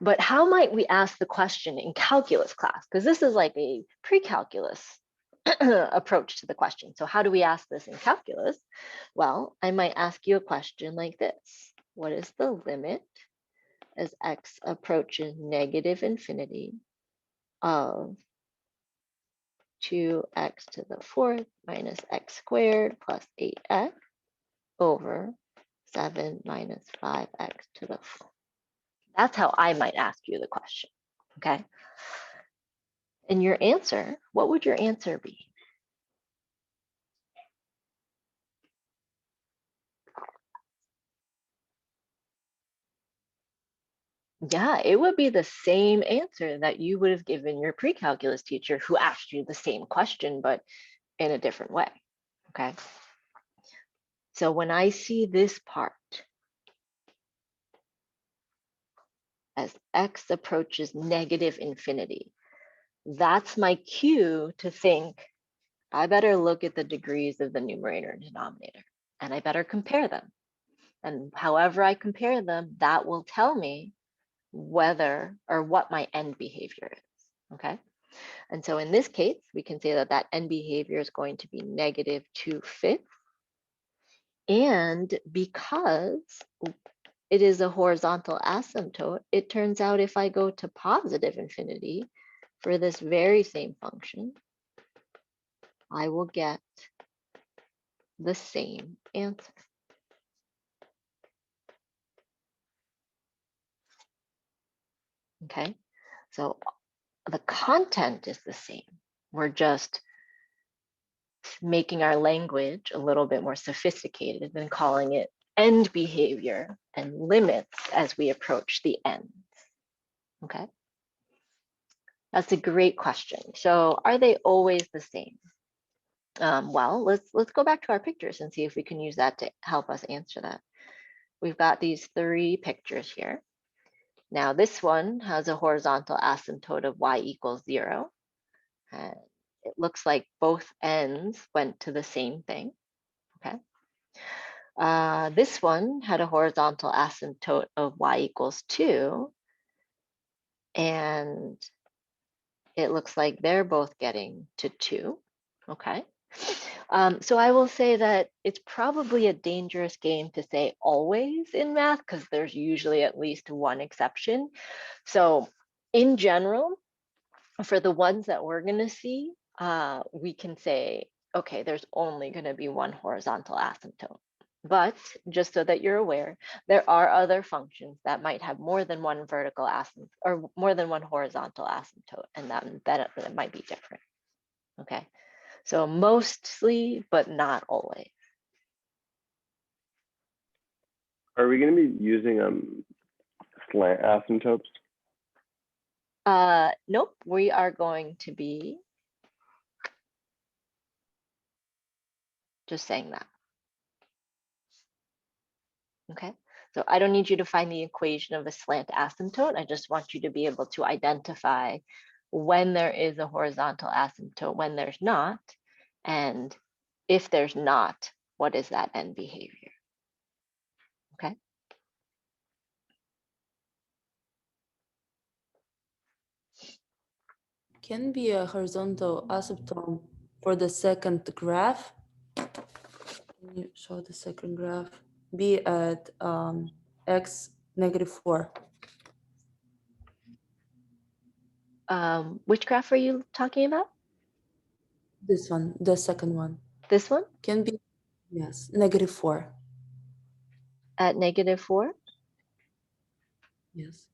But how might we ask the question in calculus class? Because this is like a pre-calculus approach to the question. So how do we ask this in calculus? Well, I might ask you a question like this. What is the limit as x approaches -infinity of 2x to the 4th minus x squared plus 8x over 7 minus 5x to the 4th? That's how I might ask you the question, okay? And your answer, what would your answer be? Yeah, it would be the same answer that you would have given your pre-calculus teacher who asked you the same question, but in a different way, okay? So when I see this part, as x approaches -infinity, that's my cue to think, I better look at the degrees of the numerator and denominator, and I better compare them. And however I compare them, that will tell me whether or what my end behavior is, okay? And so in this case, we can say that that end behavior is going to be -2/5 And because it is a horizontal asymptote, it turns out if I go to positive infinity for this very same function, I will get the same answer. Okay, so the content is the same. We're just making our language a little bit more sophisticated and calling it end behavior and limits as we approach the ends. Okay, that's a great question. So are they always the same? Well, let's go back to our pictures and see if we can use that to help us answer that. We've got these three pictures here. Now this one has a horizontal asymptote of y equals 0. And it looks like both ends went to the same thing. Okay. This one had a horizontal asymptote of y equals 2. And it looks like they're both getting to 2. Okay. So I will say that it's probably a dangerous game to say always in math because there's usually at least one exception. So in general, for the ones that we're going to see, we can say, okay, there's only going to be one horizontal asymptote. But just so that you're aware, there are other functions that might have more than one vertical asymptote or more than one horizontal asymptote, and that might be different. Okay, so mostly, but not always. Are we going to be using slant asymptotes? Nope, we are going to be just saying that. Okay, so I don't need you to find the equation of a slant asymptote. I just want you to be able to identify when there is a horizontal asymptote, when there's not, and if there's not, what is that end behavior? Okay. Can be a horizontal asymptote for the second graph. Can you show the second graph? Be at x -4. Which graph are you talking about? This one, the second one. This one Can be, yes, -4. at -4? Yes.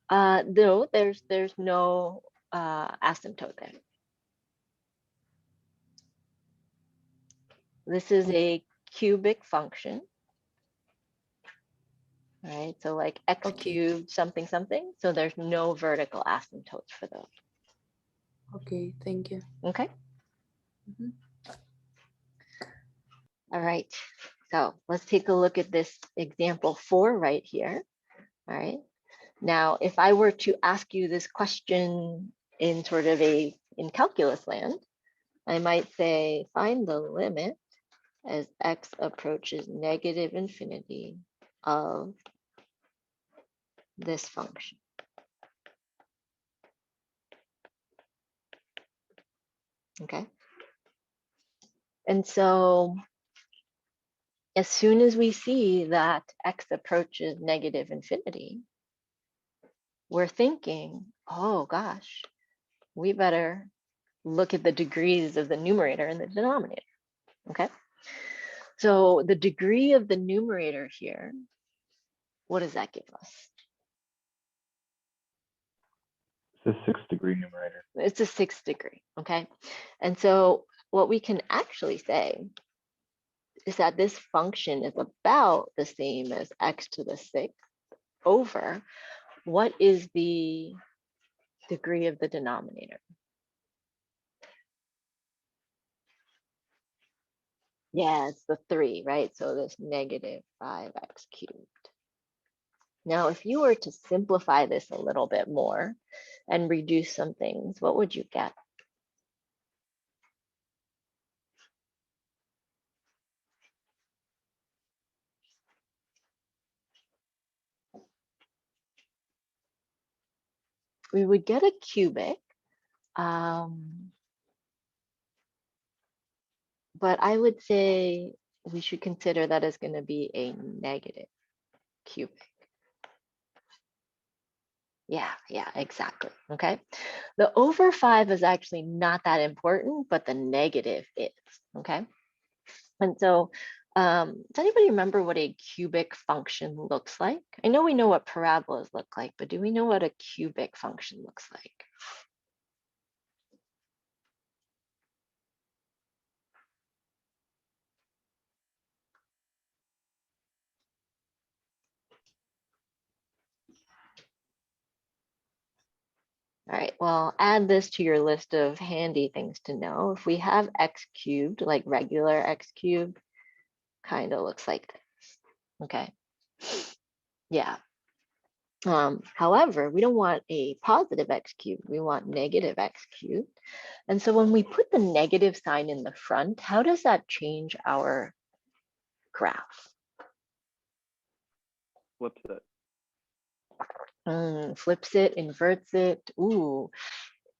No, there's no asymptote there. This is a cubic function. Right, so like x Okay. cubed something something. So there's no vertical asymptotes for those. Okay, thank you. Okay. Mhm. All right. So let's take a look at this example 4 right here. All right. Now, if I were to ask you this question in sort of in calculus land, I might say, find the limit as x approaches -infinity of this function. Okay. And so as soon as we see that x approaches -infinity, we're thinking, oh gosh, we better look at the degrees of the numerator and the denominator. Okay. So the degree of the numerator here, what does that give us? It's a 6-degree numerator. It's a 6th degree. Okay. And so what we can actually say is that this function is about the same as x to the 6th over what is the degree of the denominator? Yeah, it's the 3, right? So this -5x cubed. Now, if you were to simplify this a little bit more and reduce some things, what would you get? We would get a cubic, but I would say we should consider that as going to be a negative cubic. Yeah, exactly. Okay. The over 5 is actually not that important, but the negative is. Okay. And so, does anybody remember what a cubic function looks like? I know we know what parabolas look like, but do we know what a cubic function looks like? All right, well, add this to your list of handy things to know. If we have x cubed, like regular x cubed, kind of looks like this, okay? Yeah. However, we don't want a positive x cubed, we want negative x cubed. And so when we put the negative sign in the front, how does that change our graph? Flips it. Flips it, inverts it. Ooh,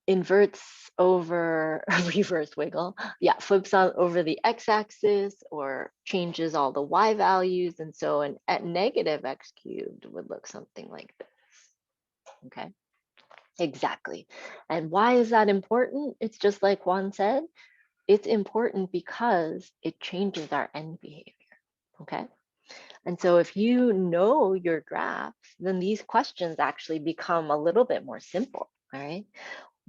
inverts over reverse wiggle. Yeah, flips on over the x-axis or changes all the y values. And so at negative x cubed would look something like this. Okay, exactly. And why is that important? It's just like Juan said, it's important because it changes our end behavior. Okay. And so if you know your graphs, then these questions actually become a little bit more simple. All right.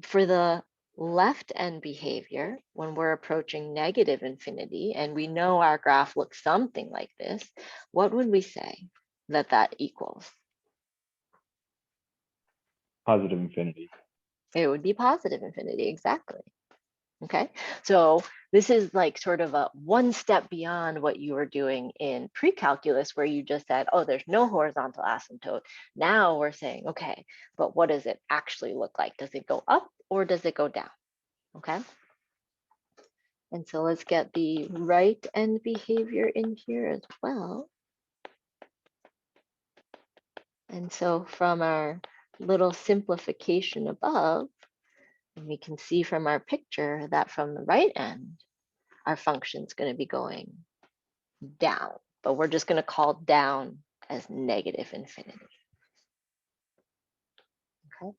For the left end behavior, when we're approaching negative infinity and we know our graph looks something like this, what would we say that equals? Positive infinity. It would be positive infinity, exactly. Okay, so this is like sort of a one step beyond what you were doing in pre-calculus where you just said, oh, there's no horizontal asymptote. Now we're saying, okay, but what does it actually look like? Does it go up or does it go down? Okay. And so let's get the right end behavior in here as well. And so from our little simplification above, we can see from our picture that from the right end, our function is going to be going down, but we're just going to call down as negative infinity. Okay.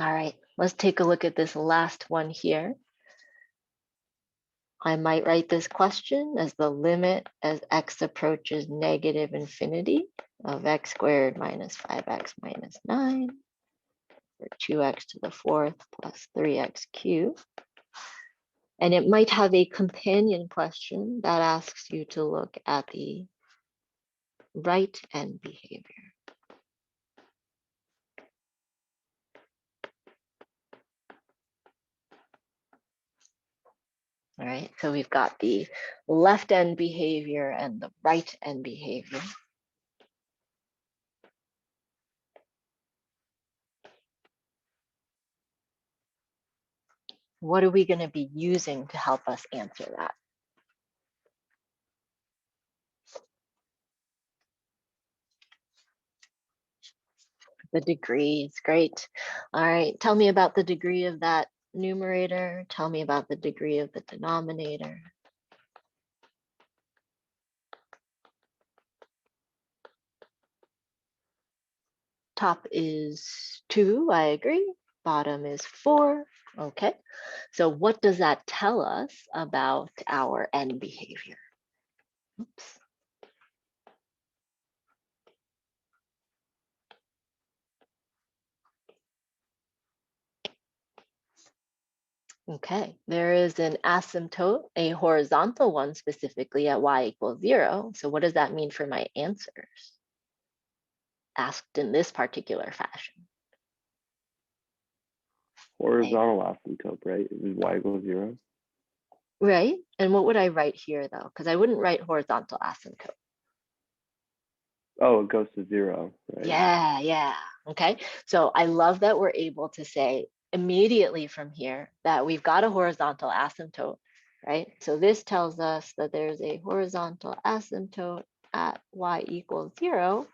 All right, let's take a look at this last one here. I might write this question as the limit as x approaches negative infinity of x squared minus 5x minus 9, or 2x to the fourth plus 3x cubed. And it might have a companion question that asks you to look at the right end behavior. All right, so we've got the left end behavior and the right end behavior. What are we going to be using to help us answer that? The degree is great. All right, tell me about the degree of that numerator. Tell me about the degree of the denominator. Top is 2, I agree. Bottom is 4. Okay, so what does that tell us about our end behavior? Oops. Okay, there is an asymptote, a horizontal one specifically at y equals 0. So what does that mean for my answers? Asked in this particular fashion. Horizontal asymptote, right? Is y equals 0. Right, and what would I write here though? Because I wouldn't write horizontal asymptote. Oh, it goes to 0, right? Yeah. Okay, so I love that we're able to say immediately from here that we've got a horizontal asymptote, right? So this tells us that there's a horizontal asymptote at y equals 0.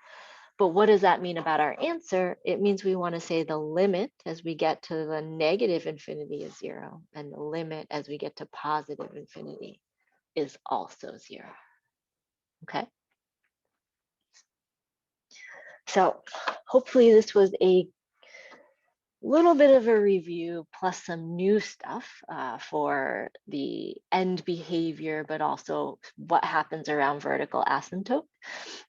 But what does that mean about our answer? It means we want to say the limit as we get to the negative infinity is 0, and the limit as we get to positive infinity is also 0. Okay. So hopefully this was a little bit of a review plus some new stuff for the end behavior, but also what happens around vertical asymptote.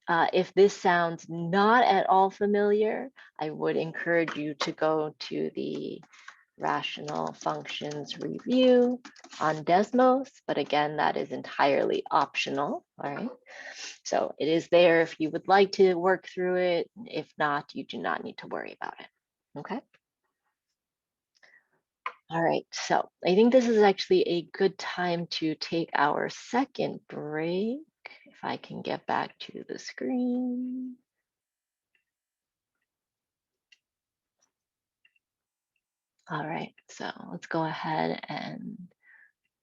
If this sounds not at all familiar, I would encourage you to go to the rational functions review on Desmos, but again, that is entirely optional, all right? So it is there if you would like to work through it. If not, you do not need to worry about it, okay? All right, so I think this is actually a good time to take our second break. If I can get back to the screen. All right, so let's go ahead and